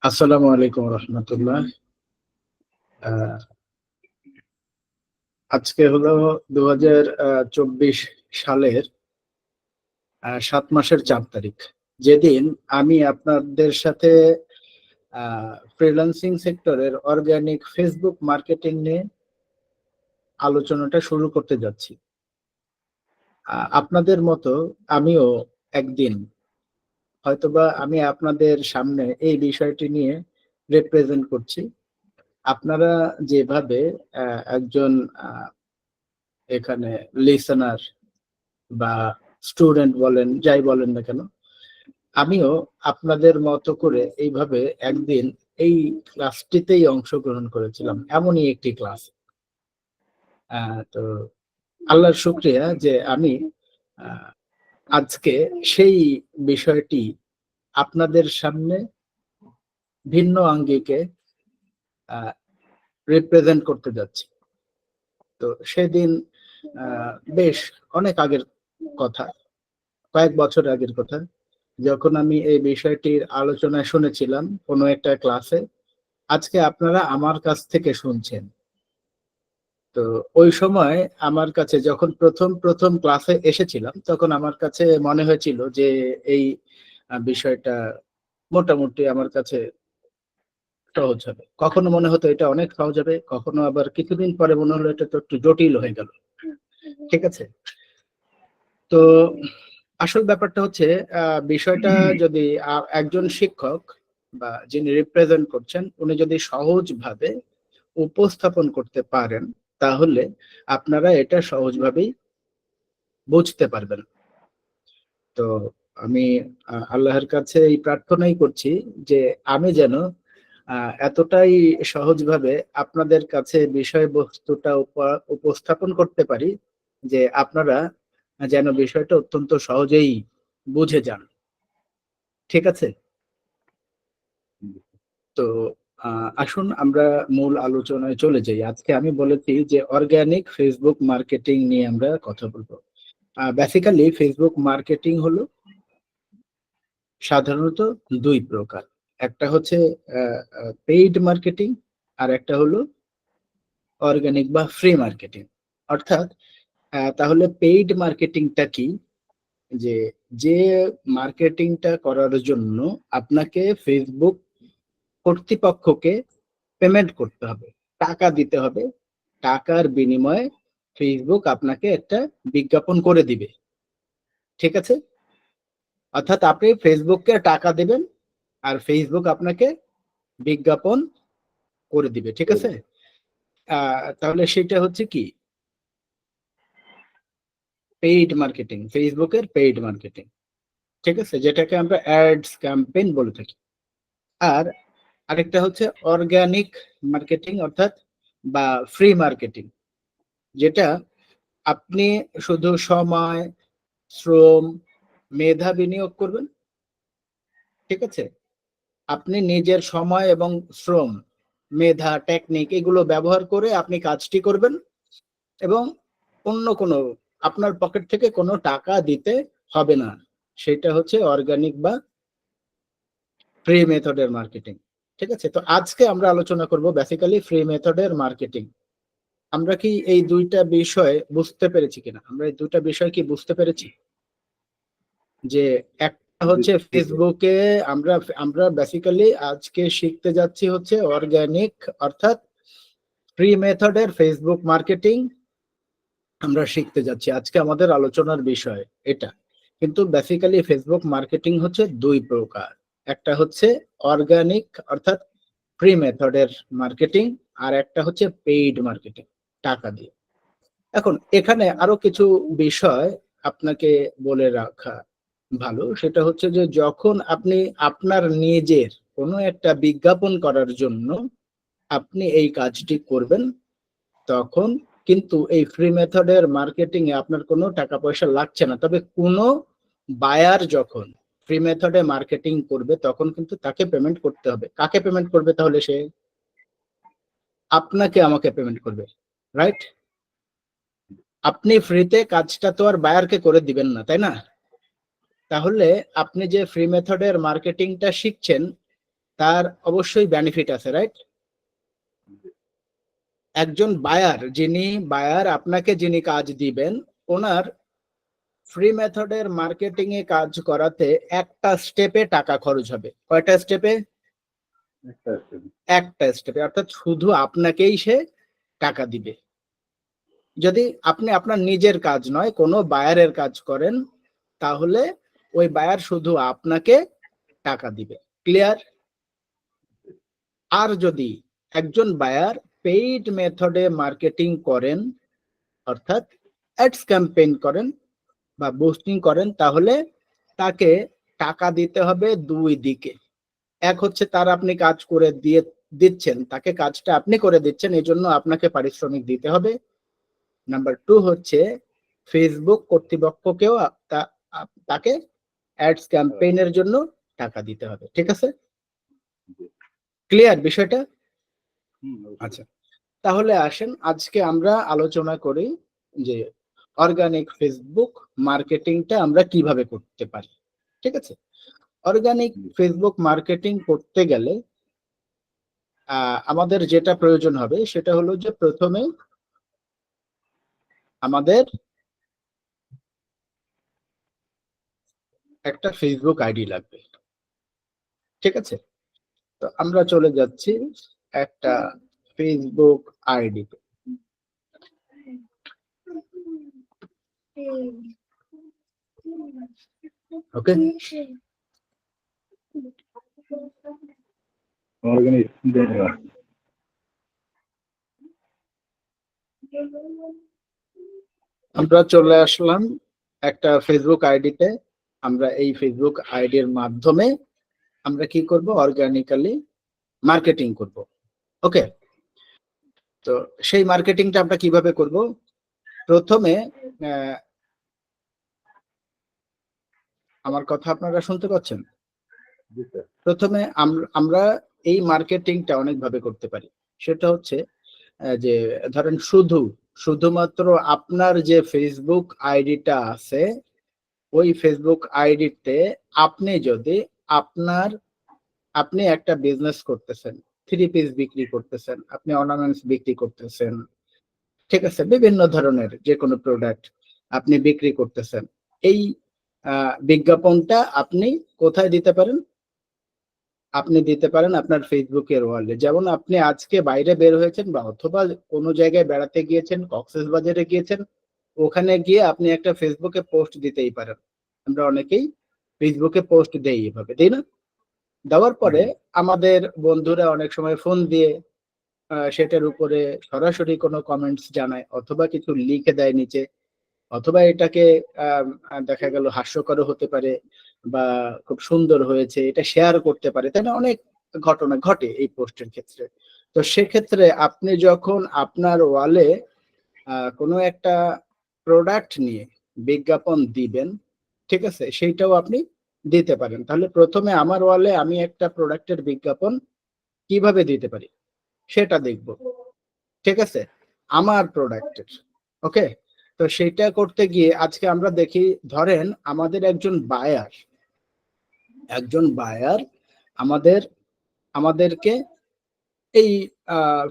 আসসালামু আলাইকুম রহমতুল্লাহ। আজকে হলো 2024 সালের 7 মাসের 4 তারিখ, যেদিন আমি আপনাদের সাথে ফ্রিল্যান্সিং সেক্টরের অর্গানিক ফেসবুক মার্কেটিং নিয়ে আলোচনাটা শুরু করতে যাচ্ছি। আপনাদের মতো আমিও একদিন হয়তোবা আমি আপনাদের সামনে এই বিষয়টি নিয়ে রিপ্রেজেন্ট করছি। আপনারা যেভাবে একজন এখানে লিসেনার বা স্টুডেন্ট বলেন, যাই বলেন না কেন, আমিও আপনাদের মতো করে এইভাবে একদিন এই ক্লাসটিতেই অংশগ্রহণ করেছিলাম, এমনই একটি ক্লাস। তো আল্লাহর শুকরিয়া যে আমি আজকে সেই বিষয়টি আপনাদের সামনে ভিন্ন আঙ্গিকে রিপ্রেজেন্ট করতে যাচ্ছি। তো সেদিন বেশ অনেক আগের কথা, কয়েক বছর আগের কথা, যখন আমি এই বিষয়টির আলোচনা শুনেছিলাম কোনো একটা ক্লাসে। আজকে আপনারা আমার কাছ থেকে শুনছেন। তো ওই সময় আমার কাছে যখন প্রথম প্রথম ক্লাসে এসেছিলাম, তখন আমার কাছে মনে হয়েছিল যে এই বিষয়টা মোটামুটি আমার কাছে সহজ হবে। কখনো মনে হতো এটা অনেক সহজ হবে, কখনো আবার কিছুদিন পরে মনে হলো এটা তো একটু জটিল হয়ে গেল। ঠিক আছে? তো আসল ব্যাপারটা হচ্ছে বিষয়টা যদি একজন শিক্ষক বা যিনি রিপ্রেজেন্ট করছেন উনি যদি সহজভাবে উপস্থাপন করতে পারেন, তাহলে আপনারা এটা সহজভাবেই বুঝতে পারবেন। তো আমি আল্লাহর কাছে এই প্রার্থনাই করছি যে আমি যেন এতটাই সহজভাবে আপনাদের কাছে বিষয়বস্তুটা উপস্থাপন করতে পারি যে আপনারা যেন বিষয়টা অত্যন্ত সহজেই বুঝে যান। ঠিক আছে? তো আসুন আমরা মূল আলোচনায় চলে যাই। আজকে আমি বলেছি যে অর্গানিক ফেসবুক মার্কেটিং নিয়ে আমরা কথা বলবো। বেসিক্যালি ফেসবুক মার্কেটিং হলো সাধারণত ২ প্রকার। একটা হচ্ছে পেইড মার্কেটিং, আর একটা হলো অর্গানিক বা ফ্রি মার্কেটিং। অর্থাৎ তাহলে পেইড মার্কেটিংটা কি? যে, যে মার্কেটিংটা করার জন্য আপনাকে ফেসবুক কর্তৃপক্ষকে পেমেন্ট করতে হবে, টাকা দিতে হবে। টাকার বিনিময়ে ফেসবুক আপনাকে একটা বিজ্ঞাপন করে দিবে। ঠিক আছে? অর্থাৎ আপনি ফেসবুককে টাকা দিবেন আর ফেসবুক আপনাকে বিজ্ঞাপন করে দিবে। ঠিক আছে? তাহলে সেটা হচ্ছে কি? পেইড মার্কেটিং, ফেসবুকের পেইড মার্কেটিং। ঠিক আছে? যেটাকে আমরা অ্যাডস ক্যাম্পেইন বলে থাকি। আর আরেকটা হচ্ছে অর্গানিক মার্কেটিং, অর্থাৎ বা ফ্রি মার্কেটিং, যেটা আপনি শুধু সময়, শ্রম, মেধা বিনিয়োগ করবেন। ঠিক আছে? আপনি নিজের সময় এবং শ্রম, মেধা, টেকনিক এগুলো ব্যবহার করে আপনি কাজটি করবেন এবং অন্য কোনো আপনার পকেট থেকে কোনো টাকা দিতে হবে না। সেটা হচ্ছে অর্গানিক বা ফ্রি মেথডের মার্কেটিং। ঠিক আছে? তো আজকে আমরা আলোচনা করব বেসিক্যালি ফ্রি মেথডের মার্কেটিং। আমরা কি এই ২ টা বিষয় বুঝতে পেরেছি কিনা? আমরা এই ২ টা বিষয় কি বুঝতে পেরেছি? যে একটা হচ্ছে ফেসবুকে আমরা আমরা বেসিক্যালি আজকে শিখতে যাচ্ছি হচ্ছে অর্গানিক, অর্থাৎ ফ্রি মেথডের ফেসবুক মার্কেটিং আমরা শিখতে যাচ্ছি। আজকে আমাদের আলোচনার বিষয় এটা। কিন্তু বেসিক্যালি ফেসবুক মার্কেটিং হচ্ছে ২ প্রকার। একটা হচ্ছে অর্গানিক, অর্থাৎ ফ্রি মেথডের মার্কেটিং, আর একটা হচ্ছে পেইড মার্কেটিং, টাকা দিয়ে। এখন এখানে আরো কিছু বিষয় আপনাকে বলে রাখা ভালো। সেটা হচ্ছে যে যখন আপনি আপনার নিজের কোনো একটা বিজ্ঞাপন করার জন্য আপনি এই কাজটি করবেন, তখন কিন্তু এই ফ্রি মেথডের মার্কেটিং এ আপনার কোনো টাকা পয়সা লাগছে না। তবে কোনো বায়ার যখন ফ্রি মেথডে মার্কেটিং করবে তখন কিন্তু তাকে পেমেন্ট করতে হবে। কাকে পেমেন্ট করবে তাহলে সে? আপনাকে আমাকে পেমেন্ট করবে। রাইট? আপনি ফ্রিতে কাজটা তো আর বায়ারকে করে দিবেন না, তাই না? তাহলে আপনি যে ফ্রি মেথডের মার্কেটিংটা শিখছেন, তার অবশ্যই বেনিফিট আছে, রাইট? একজন বায়ার আপনাকে যিনি কাজ দিবেন, ওনার ফ্রি মেথডের মার্কেটিং এ কাজ করাতে একটা স্টেপে টাকা খরচ হবে। কয়টা স্টেপে? একটা স্টেপে, অর্থাৎ শুধু আপনাকেই সে টাকা দিবে। যদি আপনি আপনার নিজের কাজ নয়, কোনো বায়ারের কাজ করেন, তাহলে ওই বায়ার শুধু আপনাকে টাকা দিবে। ক্লিয়ার? আর যদি একজন বায়ার পেইড মেথডে মার্কেটিং করেন, অর্থাৎ অ্যাডস ক্যাম্পেইন করেন বা বুস্টিং করেন, তাহলে তাকে টাকা দিতে হবে দুই দিকে। এক হচ্ছে তার আপনি কাজ করে দিচ্ছেন, তাকে কাজটা আপনি করে দিচ্ছেন, এই জন্য আপনাকে পারিশ্রমিক দিতে হবে। নাম্বার 2 হচ্ছে ফেসবুক কর্তৃপক্ষকেও তাকে অ্যাডস ক্যাম্পেইনের জন্য টাকা দিতে হবে। ঠিক আছে? ক্লিয়ার বিষয়টা? আচ্ছা, তাহলে আসেন আজকে আমরা আলোচনা করি যে অর্গানিক ফেসবুক মার্কেটিংটা আমরা কিভাবে করতে পারি। ঠিক আছে? অর্গানিক ফেসবুক মার্কেটিং করতে গেলে আমাদের যেটা প্রয়োজন হবে সেটা হলো যে প্রথমে আমাদের একটা ফেসবুক আইডি লাগবে। ঠিক আছে? তো আমরা চলে যাচ্ছি একটা ফেসবুক আইডি। ওকে, আমরা চলে আসলাম একটা ফেসবুক আইডিতে। আমরা এই ফেসবুক আইডির মাধ্যমে আমরা কি করব? অর্গানিক্যালি মার্কেটিং করব। ওকে, তো সেই মার্কেটিংটা আমরা কিভাবে করব? প্রথমে আমার কথা আপনারা শুনতে পাচ্ছেন? প্রথমে আমরা এই মার্কেটিংটা অনেকভাবে করতে পারি। সেটা হচ্ছে যে ধরেন শুধুমাত্র আপনার যে ফেসবুক আইডিটা আছে, ওই ফেসবুক আইডিতে আপনি যদি আপনি একটা বিজনেস করতেছেন, 3 পিস বিক্রি করতেছেন, আপনি অর্নামেন্টস বিক্রি করতেছেন, ঠিক আছে, বিভিন্ন ধরনের যে কোনো প্রোডাক্ট আপনি বিক্রি করতেছেন, এই বিজ্ঞাপনটা আপনি কোথায় দিতে পারেন? আপনি দিতে পারেন আপনার ফেসবুকের ওয়ালে। যেমন আপনি আজকে বাইরে বের হয়েছেন বা অথবা কোনো জায়গায় বেড়াতে গিয়েছেন, কক্সবাজারে গিয়েছেন, ওখানে গিয়ে আপনি একটা ফেসবুকে পোস্ট দিতেই পারেন। আমরা অনেকেই ফেসবুকে পোস্ট দেই এভাবে, তাই না? দেওয়ার পরে আমাদের বন্ধুরা অনেক সময় ফোন দিয়ে সেটার উপরে সরাসরি কোনো কমেন্টস জানায় অথবা কিছু লিখে দেয় নিচে, অথবা এটাকে দেখা গেল হাস্যকর হতে পারে বা খুব সুন্দর হয়েছে এটা শেয়ার করতে পারে, তাই না? অনেক ঘটনা ঘটে এই পোস্টের ক্ষেত্রে। তো সেক্ষেত্রে আপনি যখন আপনার ওয়ালে কোনো একটা প্রোডাক্ট নিয়ে বিজ্ঞাপন দিবেন, ঠিক আছে, সেইটাও আপনি দিতে পারেন। তাহলে প্রথমে আমার ওয়ালে আমি একটা প্রোডাক্টের বিজ্ঞাপন কিভাবে দিতে পারি সেটা দেখব। ঠিক আছে? আমার প্রোডাক্টের। ওকে, তো সেটা করতে গিয়ে আজকে আমরা দেখি, ধরেন আমাদের একজন বায়ার আমাদেরকে এই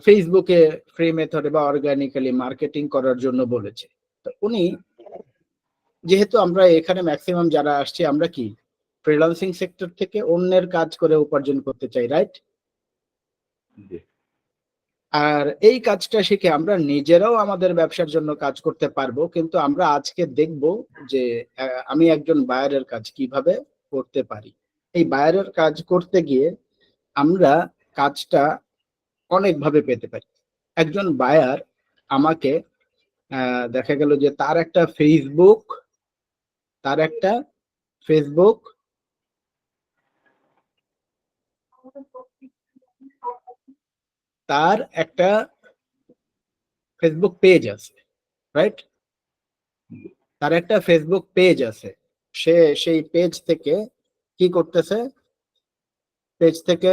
ফেসবুকে ফ্রি মেথডে বা অর্গানিক্যালি মার্কেটিং করার জন্য বলেছে। তো উনি, যেহেতু আমরা এখানে ম্যাক্সিমাম যারা আসছি আমরা কি ফ্রিল্যান্সিং সেক্টর থেকে অন্যের কাজ করে উপার্জন করতে চাই, রাইট? আর এই কাজটা শিখে আমরা নিজেরাও আমাদের ব্যবসার জন্য কাজ করতে পারবো, কিন্তু আমরা আজকে দেখব যে আমি একজন বায়ারের কাজ কিভাবে করতে পারি। এই বায়ারের কাজ করতে গিয়ে আমরা কাজটা অনেকভাবে পেতে পারি। একজন বায়ার আমাকে দেখা গেল যে তার একটা ফেসবুক তার একটা ফেসবুক পেজ আছে, রাইট? তার একটা ফেসবুক পেজ আছে। সে সেই পেজ থেকে কি করতেছে? পেজ থেকে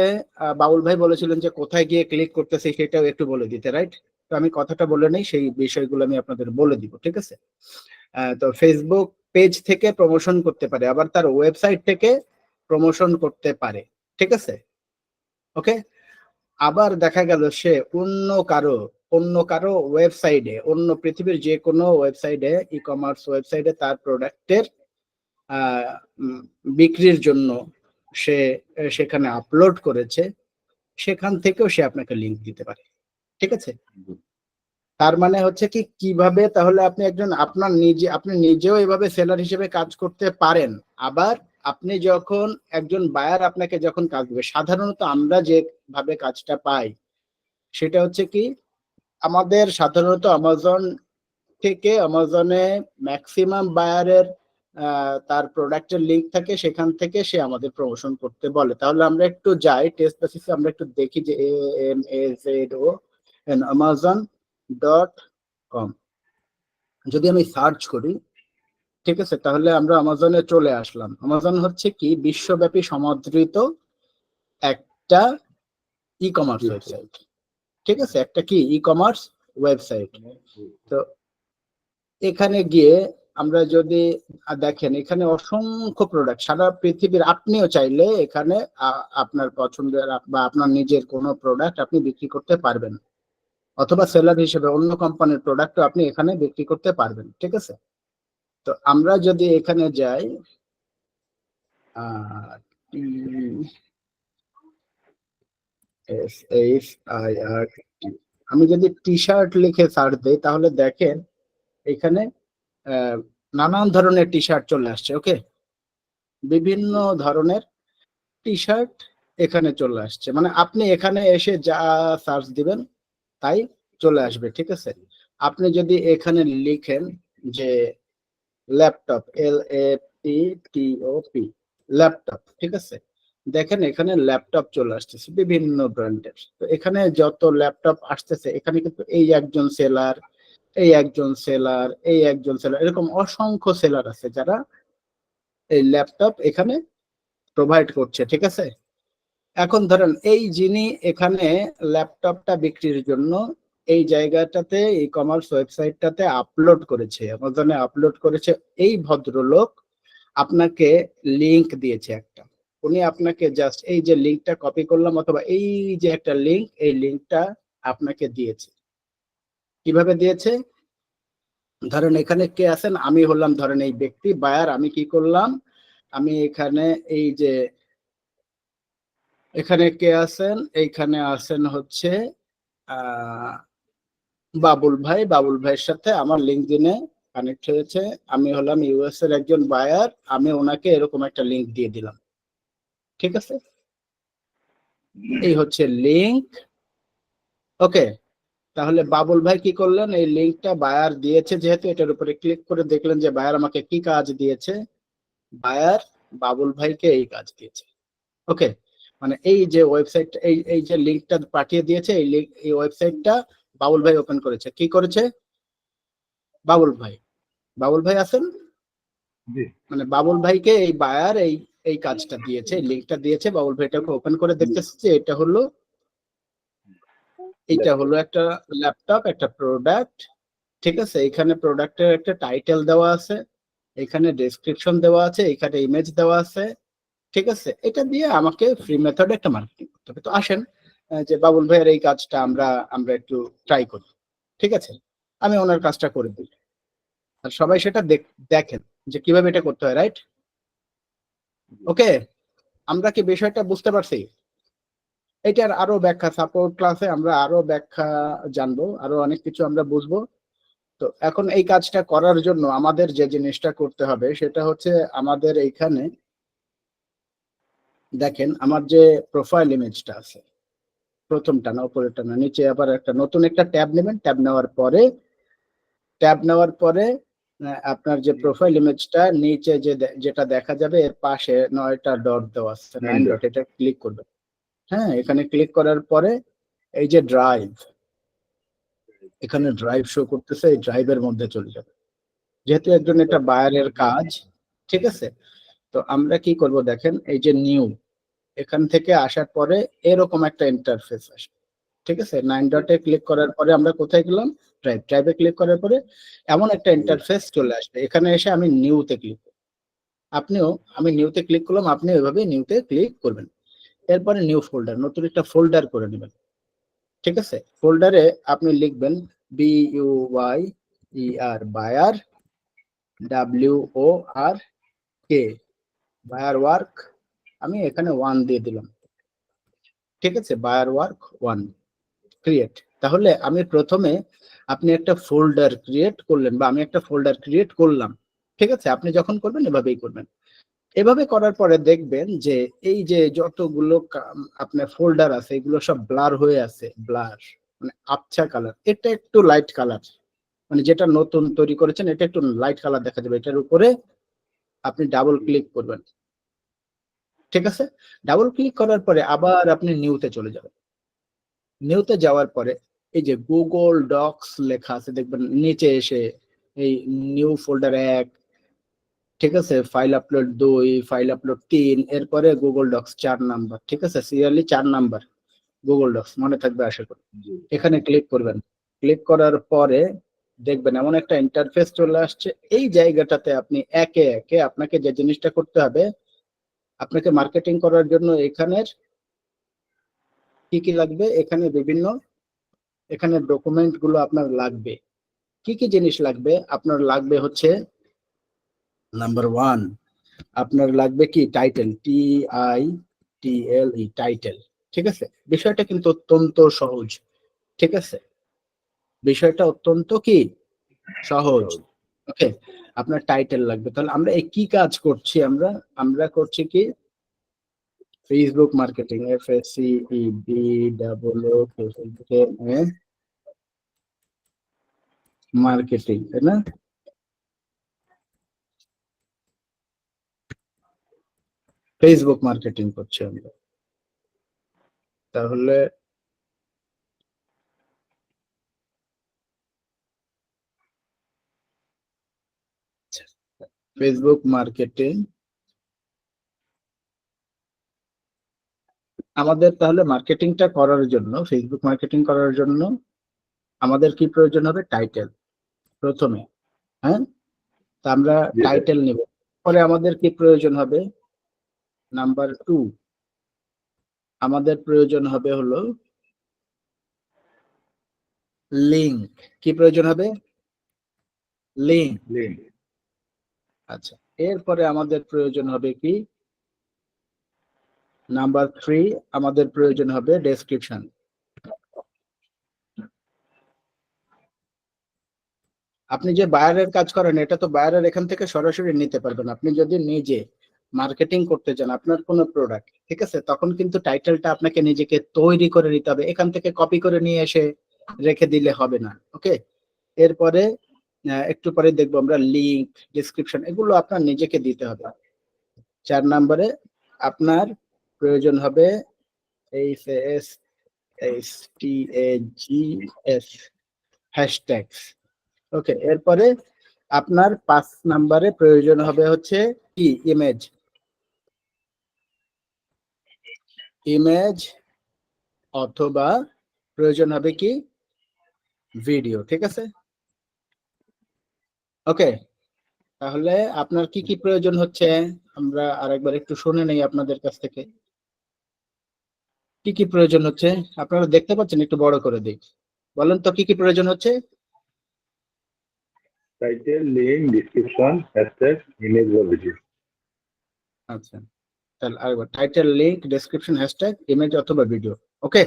বাবুল ভাই বলেছিলেন যে কোথায় গিয়ে ক্লিক করতেছে সেটাও একটু বলে দিতে, রাইট? তো আমি কথাটা বলে নেই, সেই বিষয়গুলো আমি আপনাদের বলে দিব, ঠিক আছে? তো ফেসবুক পেজ থেকে প্রমোশন করতে পারে, আবার তার ওয়েবসাইট থেকে প্রমোশন করতে পারে, ঠিক আছে? ওকে, আবার দেখা গেল সে অন্য কারো ওয়েবসাইটে, অন্য পৃথিবীর যে কোনো ওয়েবসাইটে, ই কমার্স ওয়েবসাইটে তার প্রোডাক্টের বিক্রির জন্য সে সেখানে আপলোড করেছে, সেখান থেকেও সে আপনাকে লিংক দিতে পারে। ঠিক আছে, তার মানে হচ্ছে কি, কিভাবে তাহলে আপনি আপনি নিজেও এভাবে সেলার হিসেবে কাজ করতে পারেন। আবার আপনি যখন একজন বায়ার আপনাকে যখন কাজ দেবে, সাধারণত আমরা যেভাবে কাজটা পাই সেটা হচ্ছে কি, আমাদের সাধারণত অ্যামাজনে ম্যাক্সিমাম বায়ারের তার প্রোডাক্টের লিংক থাকে, সেখান থেকে সে আমাদের প্রমোশন করতে বলে। তাহলে আমরা একটু যাই টেস্ট বেসিসে, আমরা একটু দেখি যে amazon.com যদি আমি সার্চ করি, ঠিক আছে, তাহলে আমরা অ্যামাজনে চলে আসলাম। অ্যামাজন হচ্ছে কি বিশ্বব্যাপী সমাদৃত একটা ই কমার্স ওয়েবসাইট। ঠিক আছে, একটা কি ই কমার্স ওয়েবসাইট। তো এখানে গিয়ে আমরা যদি দেখেন, এখানে অসংখ্য প্রোডাক্ট সারা পৃথিবীর, আপনিও চাইলে এখানে আপনার পছন্দের বা আপনার নিজের কোনো প্রোডাক্ট আপনি বিক্রি করতে পারবেন, অথবা সেলার হিসেবে অন্য কোম্পানির প্রোডাক্টও আপনি এখানে বিক্রি করতে পারবেন। ঠিক আছে, তো আমরা যদি এখানে যাই, আমি যদি টি শার্ট লিখে সার্চ দিই, তাহলে দেখেন এখানে নানান ধরনের টি শার্ট চলে আসছে। ওকে, বিভিন্ন ধরনের টি শার্ট এখানে চলে আসছে, মানে আপনি এখানে এসে যা সার্চ দিবেন তাই চলে আসবে। ঠিক আছে, আপনি যদি এখানে লিখেন যে ল্যাপটপ, LAPTOP, ল্যাপটপ, ঠিক আছে, দেখেন এখানে ল্যাপটপ চলে আসতেছে বিভিন্ন ব্র্যান্ডের। তো এখানে যত ল্যাপটপ আসতেছে, এখানে কিন্তু এই একজন সেলার, এই একজন সেলার, এই একজন সেলার, এরকম অসংখ্য সেলার আছে যারা এই ল্যাপটপ এখানে প্রোভাইড করছে। ঠিক আছে, এখন ধরেন এই যিনি এখানে ল্যাপটপটা বিক্রির জন্য এই জায়গাটাতে, ই কমার্স ওয়েবসাইটটাতে আপলোড করেছে, অ্যামাজনে আপলোড করেছে, এই ভদ্রলোক আপনাকে লিংক দিয়েছে একটা। উনি আপনাকে জাস্ট এই যে লিংকটা কপি করলাম, অথবা এই যে একটা লিংক, এই লিংকটা আপনাকে দিয়েছে। কিভাবে দিয়েছে? ধরেন এখানে কে আছেন, আমি হলাম ধরেন এই ব্যক্তি বায়ার। আমি কি করলাম, আমি এখানে এই যে এখানে কে আছেন, এইখানে আছেন হচ্ছে বাবুল ভাই। বাবুল ভাইয়ের সাথে আমার লিঙ্কডইনে কানেক্ট হয়েছে। আমি হলাম ইউএস এর একজন বায়ার, আমি ওনাকে এরকম একটা লিংক দিয়ে দিলাম। ঠিক আছে, এই হচ্ছে লিংক। ওকে, তাহলে বাবুল ভাই কি করলেন, এই লিংকটা বায়ার দিয়েছে যেহেতু, এটার উপরে ক্লিক করে দেখলেন যে বায়ার আমাকে কি কাজ দিয়েছে। বায়ার বাবুল ভাইকে এই কাজ দিয়েছে। ওকে, মানে এই যে ওয়েবসাইট, এই যে লিংকটা পাঠিয়ে দিয়েছে, এই লিংক, এই ওয়েবসাইটটা বাবুল ভাই ওপেন করেছে। কি করেছে? বাবুল ভাই আছেন, মানে বাবুল ভাইকে এই বায়ার এই কাজটা দিয়েছে, এই লিংকটা দিয়েছে। বাবুল ভাই এটাকে ওপেন করে দেখতেছে যে এটা হলো একটা ল্যাপটপ, একটা প্রোডাক্ট। ঠিক আছে, এখানে প্রোডাক্টের একটা টাইটেল দেওয়া আছে, এখানে ডেসক্রিপশন দেওয়া আছে, এখানে ইমেজ দেওয়া আছে। ঠিক আছে, এটা দিয়ে আমাকে ফ্রি মেথডে একটা মার্কেটিং করতে হবে। তো আসেন যে বাবুল ভাইয়ের এই কাজটা আমরা একটু ট্রাই করি। ঠিক আছে, আমি ওনার কাজটা করে দিই, আর সবাই সেটা দেখেন যে কিভাবে এটা করতে হয়। রাইট? ওকে, আমরা কি বিষয়টা বুঝতে পারছি? এটার আরো ব্যাখ্যা সাপোর্ট ক্লাসে আমরা আরো ব্যাখ্যা জানবো, আরো অনেক কিছু আমরা বুঝবো। তো এখন এই কাজটা করার জন্য আমাদের যে জিনিসটা করতে হবে সেটা হচ্ছে, আমাদের এইখানে দেখেন আমার যে প্রোফাইল ইমেজটা আছে, প্রথমটা না, উপরেরটা না, নিচে আবার একটা নতুন একটা ট্যাব নেবেন। ট্যাব নেওয়ার পরে আপনার যে প্রোফাইল ইমেজটা নিচে যেটা দেখা যাবে, এর পাশে 9টা ডট দেওয়া আছে, 9 ডট, এটা ক্লিক করবেন। হ্যাঁ, এখানে ক্লিক করার পরে এই যে ড্রাইভ, এখানে ড্রাইভ শো করতেছে, এই ড্রাইভের মধ্যে চলে যাবে, যেহেতু একজন এটা বায়ারের কাজ। ঠিক আছে, তো আমরা কি করব দেখেন, এই যে নিউ, এখান থেকে আসার পরে এরকম একটা ইন্টারফেস আসবে। ঠিক আছে, 9 ডটে ক্লিক করার পরে আমরা কোথায় গেলাম, ড্রাইভে ক্লিক করার পরে এমন একটা ইন্টারফেস চলে আসবে। এখানে এসে আমি নিউতে ক্লিক, আমি নিউতে ক্লিক করলাম, আপনি ওইভাবে নিউতে ক্লিক করবেন। এরপরে নিউ ফোল্ডার, নতুন একটা ফোল্ডার করে নেবেন। ঠিক আছে, ফোল্ডারে আপনি লিখবেন BUYER, buyer, WORK, buyer work, আমি এখানে 1 দিয়ে দিলাম। ঠিক আছে, বায়ার ওয়ার্ক 1 ক্রিয়েট। তাহলে আমি প্রথমে, আপনি একটা ফোল্ডার ক্রিয়েট করলেন বা আমি একটা ফোল্ডার ক্রিয়েট করলাম। ঠিক আছে, আপনি যখন করবেন এভাবেই করবেন। এভাবে করার পরে দেখবেন যে এই যে যতগুলো আপনার ফোল্ডার আছে এগুলো সব ব্লার হয়ে আছে, ব্লার মানে আবছা কালার। এটা একটু লাইট কালার, মানে যেটা নতুন তৈরি করেছেন এটা একটু লাইট কালার দেখা যাবে। এটার উপরে আপনি ডাবল ক্লিক করবেন। ঠিক আছে, ডাবল ক্লিক করার পরে আবার আপনি নিউতে চলে যাবেন। নিউতে যাওয়ার পরে এই যে গুগল ডক্স লেখা আছে দেখবেন নিচে এসে, এই নিউ ফোল্ডার 1, ঠিক আছে, ফাইল আপলোড 2, ফাইল আপলোড 3, এরপরে গুগল ডক্স 4 নাম্বার। ঠিক আছে, সিরিয়ালি 4 নাম্বার গুগল ডক্স, মনে থাকবে আশা করি। এখানে ক্লিক করবেন। ক্লিক করার পরে দেখবেন এমন একটা ইন্টারফেস চলে আসছে। এই জায়গাটাতে আপনি একে একে আপনাকে যে জিনিসটা করতে হবে, আপনাকে মার্কেটিং করার জন্য এখানের কি কি লাগবে, এখানে বিভিন্ন, এখানে ডকুমেন্ট গুলো আপনার লাগবে। কি কি জিনিস লাগবে? আপনার লাগবে হচ্ছে নাম্বার 1, আপনার লাগবে কি টাইটেল, TITLE, টাইটেল। ঠিক আছে, বিষয়টা কিন্তু অত্যন্ত সহজ। ঠিক আছে, বিষয়টা অত্যন্ত কি সহজ। ওকে, আপনার টাইটেল লাগবে। তাহলে আমরা এই কি কাজ করছি, আমরা আমরা করছি কি ফেসবুক মার্কেটিং, FACEBOO, মার্কেটিং, তাই না? ফেসবুক মার্কেটিং করছি আমরা। তাহলে ফেসবুক মার্কেটিং আমাদের, তাহলে মার্কেটিংটা করার জন্য, ফেসবুক মার্কেটিং করার জন্য আমাদের কি প্রয়োজন হবে? টাইটেল প্রথমে। হ্যাঁ, তা আমরা টাইটেল নিব। পরে আমাদের কি প্রয়োজন হবে? নাম্বার 2, আমাদের প্রয়োজন হবে হলো লিংক। কি প্রয়োজন হবে? লিংক। আচ্ছা, এরপরে আমাদের প্রয়োজন হবে কি? নাম্বার 3, আমাদের প্রয়োজন হবে ডেসক্রিপশন। আপনি যে বায়ারের কাজ করেন এটা তো বায়ারের এখান থেকে সরাসরি নিতে পারবেন। আপনি যদি নিজে মার্কেটিং করতে চান আপনার কোনো প্রোডাক্ট, ঠিক আছে, তখন কিন্তু টাইটেলটা আপনাকে নিজেকে তৈরি করে নিতে হবে। এখান থেকে কপি করে নিয়ে এসে রেখে দিলে হবে না। ওকে, এরপরে একটু পরে দেখবো আমরা লিংক, ডেসক্রিপশন, এগুলো আপনার নিজেকে দিতে হবে। 4 নম্বরে আপনার প্রয়োজন হবে HSTAGS, হ্যাশট্যাগস। ওকে, এরপরে আপনার 5 নম্বরে প্রয়োজন হবে হচ্ছে কি? ইমেজ। ইমেজ অথবা প্রয়োজন হবে কি? ভিডিও। ঠিক আছে, ওকে। তাহলে আপনার কি কি প্রয়োজন হচ্ছে আমরা আরেকবার একটু শুনে নেই আপনাদের কাছ থেকে। কি কি প্রয়োজন হচ্ছে আপনারা দেখতে পাচ্ছেন? একটু বড় করে দিই, বলেন তো কি কি প্রয়োজন হচ্ছে? Title, link, description, hashtag, image বা ভিডিও। আচ্ছা, তাহলে আরেকবার title, link, description, hashtag, image অথবা ভিডিও। ওকে,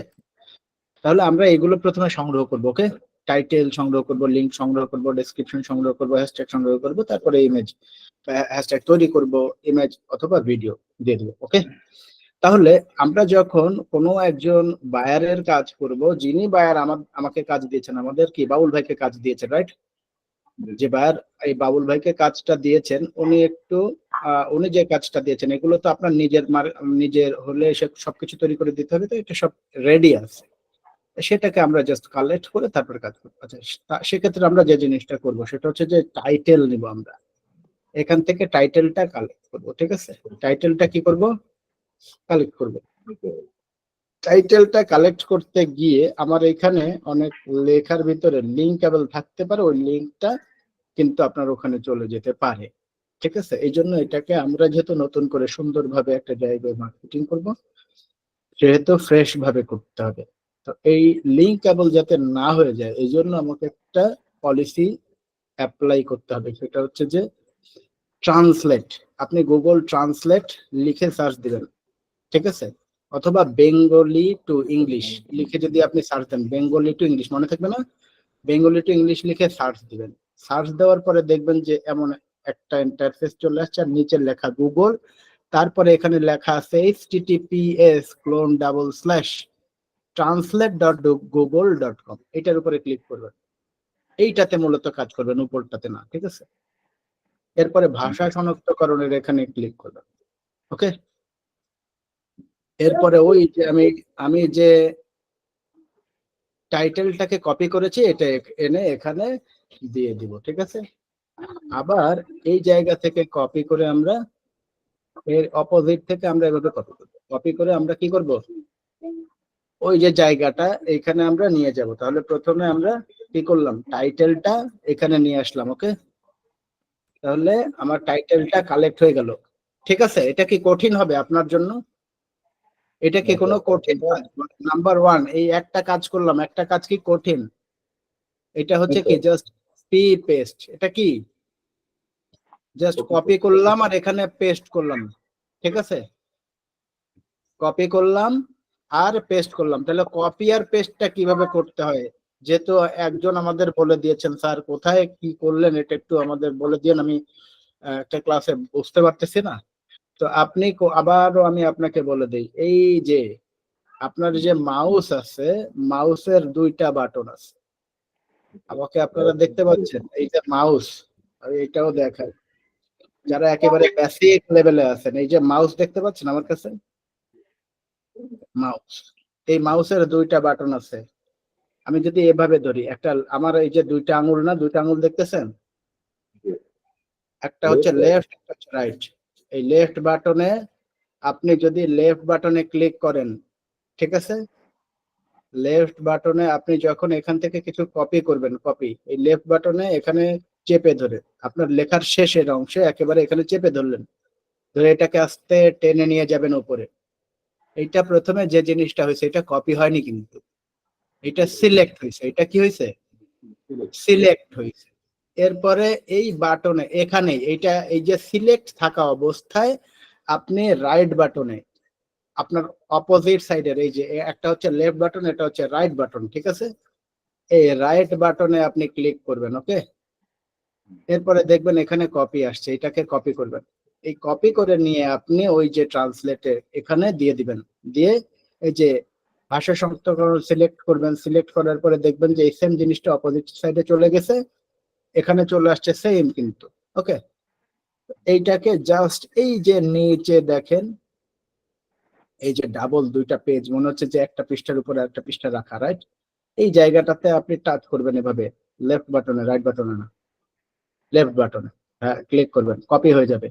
তাহলে আমরা এগুলো প্রথমে সংগ্রহ করব। ওকে, টাইটেল সংগ্রহ করব, লিংক সংগ্রহ করব, ডেসক্রিপশন সংগ্রহ করব, হ্যাশট্যাগ সংগ্রহ করব, তারপরে ইমেজ, হ্যাশট্যাগ তৈরি করব, ইমেজ অথবা ভিডিও দিয়ে দেব। ওকে, তাহলে আমরা যখন কোনো একজন বায়ারের কাজ করব, যিনি বায়ার আমাকে কাজ দিয়েছেন, আমাদের কি বাবুল ভাইকে কাজ দিয়েছেন, রাইট? যে বায়ার এই বাবুল ভাইকে কাজটা দিয়েছেন, উনি একটু উনি যে কাজটা দিয়েছেন এগুলো তো আপনার নিজের হলে সবকিছু তৈরি করে দিতে হবে, তো এটা সব রেডি আছে। সেটাকে আমরা জাস্ট কালেক্ট করে তারপরে কাজ করবো। আচ্ছা, সেক্ষেত্রে আমরা যে জিনিসটা করব সেটা হচ্ছে যে টাইটেল নিব আমরা। এখান থেকে টাইটেলটা কালেক্ট করব। ঠিক আছে, টাইটেলটা কি করব? কালেক্ট করব। টাইটেলটা কালেক্ট করতে গিয়ে আমার এখানে অনেক লেখার ভিতরে লিঙ্কেবল থাকতে পারে, ওই লিঙ্কটা কিন্তু আপনার ওখানে চলে যেতে পারে। ঠিক আছে, এই জন্য এটাকে আমরা যেহেতু নতুন করে সুন্দরভাবে একটা জায়গায় মার্কেটিং করব, সেহেতু ফ্রেশ ভাবে করতে হবে। তো এই লিঙ্কেবল যাতে না হয়ে যায় এই জন্য আমাকে একটা পলিসি অ্যাপ্লাই করতে হবে, সেটা হচ্ছে যে ট্রান্সলেট। আপনি গুগল ট্রান্সলেট লিখে সার্চ দিবেন, ঠিক আছে, অথবা বেঙ্গলি টু ইংলিশ লিখে যদি আপনি সার্চ দেন, বেঙ্গলি টু ইংলিশ মনে থাকবে না, বেঙ্গলি টু ইংলিশ লিখে সার্চ দিবেন। সার্চ দেওয়ার পরে দেখবেন যে এমন একটা ইন্টারফেস চলে আসছে আর নিচে লেখা গুগল, তারপরে এখানে লেখা আছে https://translate.google.com, এটার উপরে ক্লিক করবেন। এইটাতে মূলত কাজ করবেন, উপরটাতে না, ঠিক আছে। এরপরে ভাষা শনাক্তকরণের এখানে ক্লিক করবেন, ওকে। এরপরে ওই যে আমি যে টাইটেলটাকে কপি করেছি এটা এনে এখানে দিয়ে দিব, ঠিক আছে। আবার এই জায়গা থেকে কপি করে আমরা এর অপোজিট থেকে আমরা এভাবে কপি করব, কপি করে আমরা কি করব, ওই যে জায়গাটা এখানে আমরা নিয়ে যাব। তাহলে প্রথমে আমরা কি করলাম, টাইটেলটা এখানে নিয়ে আসলাম, ওকে। তাহলে আমার টাইটেলটা কালেক্ট হয়ে গেল, ঠিক আছে। এটা কি কঠিন হবে আপনার জন্য? এটা কি কোনো কঠিন কাজ? নাম্বার ওয়ান, এই একটা কাজ করলাম, একটা কাজ কি কঠিন? এটা হচ্ছে কি জাস্ট পেস্ট। এটা কি জাস্ট কপি করলাম আর এখানে পেস্ট করলাম, ঠিক আছে। কপি করলাম আর পেস্ট করলাম। তাহলে কপি আর পেস্টটা কিভাবে করতে হয়, যেহেতু একজন আমাদের বলে দিয়েছেন, স্যার কোথায় কি করলেন এটা একটু আমাদের বলে দিয়েন, আমি একটা ক্লাসে বুঝতে পারতেছি না। তো আপনি আবারও আমি আপনাকে বলে দিই, এই যে আপনার যে মাউস আছে, মাউসের দুইটা বাটন আছে, আমাকে আপনারা দেখতে পাচ্ছেন, এই যে মাউস, এটাও দেখায় যারা একেবারে বেসিক লেভেলে আছেন, এই যে মাউস দেখতে পাচ্ছেন আমার কাছে, মাউস, এই মাউসের দুইটা বাটন আছে। আমি যদি এভাবে ধরি, একটা আমার এই যে দুইটা আঙুল না, দুইটা আঙুল দেখতেছেন, একটা হচ্ছে লেফট, একটা হচ্ছে রাইট। এই লেফট বাটনে আপনি যদি লেফট বাটনে ক্লিক করেন, ঠিক আছে, লেফট বাটনে আপনি যখন এখান থেকে কিছু কপি করবেন, কপি, এই লেফট বাটনে এখানে চেপে ধরে আপনার লেখার শেষের অংশে একেবারে এখানে চেপে ধরলেন, ধরে এটাকে আস্তে টেনে নিয়ে যাবেন উপরে। এইটা প্রথমে যে জিনিসটা হয়েছে এটা কপি হয়নি, কিন্তু এটা সিলেক্ট হয়েছে। এটা কি হয়েছে, সিলেক্ট হয়েছে। এরপরে এই বাটনে এখানে এইটা, এই যে সিলেক্ট থাকা অবস্থায় আপনি রাইট বাটনে আপনার অপোজিট সাইডের, এই যে একটা হচ্ছে লেফট বাটন, এটা হচ্ছে রাইট বাটন, ঠিক আছে, এই রাইট বাটনে আপনি ক্লিক করবেন, ওকে। এরপরে দেখবেন এখানে কপি আসছে, এটাকে কপি করবেন। এই কপি করে নিয়ে আপনি ওই যে ট্রান্সলেটে এখানে দিয়ে দিবেন, দিয়ে এই যে ভাষা সংস্করণ সিলেক্ট করবেন। সিলেক্ট করার পরে দেখবেন যে এই সেম জিনিসটা অপোজিট সাইডে চলে গেছে, এখানে চলে আসছে সেম কিন্তু, ওকে। এইটাকে জাস্ট এই যে নিচে দেখেন, এই যে ডাবল দুইটা পেজ, মনে হচ্ছে যে একটা পৃষ্ঠার উপরে একটা পৃষ্ঠা রাখা, রাইট, এই জায়গাটাতে আপনি টাচ করবেন এভাবে, লেফট বাটনে, রাইট বাটনে না, লেফট বাটনে, হ্যাঁ, ক্লিক করবেন, কপি হয়ে যাবে।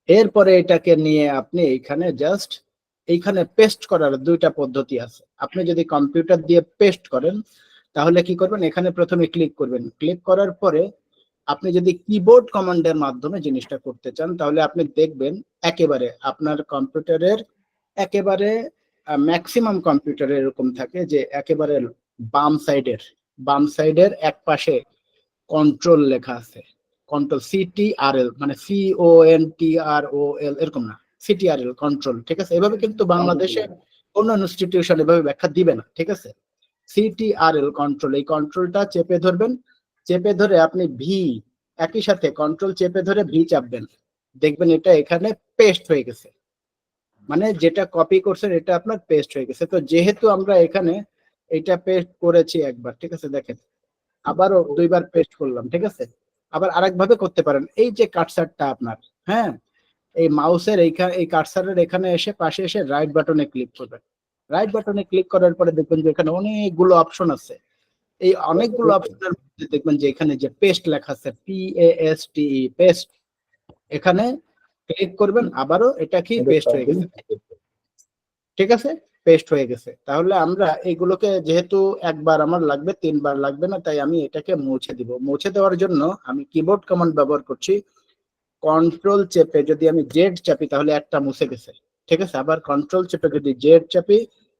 এরপরে এটাকে নিয়ে আপনি এইখানে জাস্ট এইখানে পেস্ট করার দুইটা পদ্ধতি আছে। আপনি যদি কম্পিউটার দিয়ে পেস্ট করেন তাহলে কি করবেন, এখানে প্রথমে ক্লিক করবেন, ক্লিক করার পরে আপনি যদি কিবোর্ড কমান্ডের মাধ্যমে জিনিসটা করতে চান তাহলে আপনি দেখবেন একেবারে আপনার কম্পিউটারের একেবারে ম্যাক্সিমাম কম্পিউটারে এরকম থাকে যে একেবারে বাম সাইডের এক পাশে কন্ট্রোল লেখা আছে, কন্ট্রোল CTRL, মানে CONTROL, এরকম না, CTRL কন্ট্রোল, ঠিক আছে। এভাবে কিন্তু বাংলাদেশে কোন ইনস্টিটিউশন এভাবে ব্যাখ্যা দিবে না, ঠিক আছে। CTRL কন্ট্রোল, এই কন্ট্রোলটা চেপে ধরবেন, চেপে ধরে আপনি একই সাথে কন্ট্রোল চেপে ধরে চাপবেন, দেখবেন এটা এখানে পেস্ট হয়ে গেছে, মানে যেটা কপি করছেন এটা আপনার পেস্ট হয়ে গেছে। তো যেহেতু আমরা এখানে এটা পেস্ট করেছি একবার, ঠিক আছে, দেখেন আবারও দুইবার পেস্ট করলাম, ঠিক আছে। আবার আরেকভাবে করতে পারেন, এই যে কার্সারটা আপনার, হ্যাঁ, এই মাউসের এই কার্সারের এখানে এসে পাশে এসে রাইট বাটনে ক্লিক করবেন। রাইট বাটনে ক্লিক করার পরে দেখবেন যে এখানে অনেকগুলো অপশন আছে। এই অনেকগুলো অপশনের মধ্যে দেখবেন যে এখানে যে পেস্ট লেখা আছে, PASTE, পেস্ট, এখানে ক্লিক করবেন, আবারও এটা কি পেস্ট হয়ে গেছে, ঠিক আছে, পেস্ট হয়ে গেছে। তাহলে আমরা এগুলোকে, যেহেতু একবার আমার লাগবে, তিনবার লাগবে না, তাই আমি এটাকে মুছে দিব। মুছে দেওয়ার জন্য আমি কিবোর্ড কমান্ড ব্যবহার করছি, কন্ট্রোল চেপে যদি আমি জেড চাপি তাহলে একটা মুছে গেছে, ঠিক আছে, আবার কন্ট্রোল চেপে যদি জেড চাপি,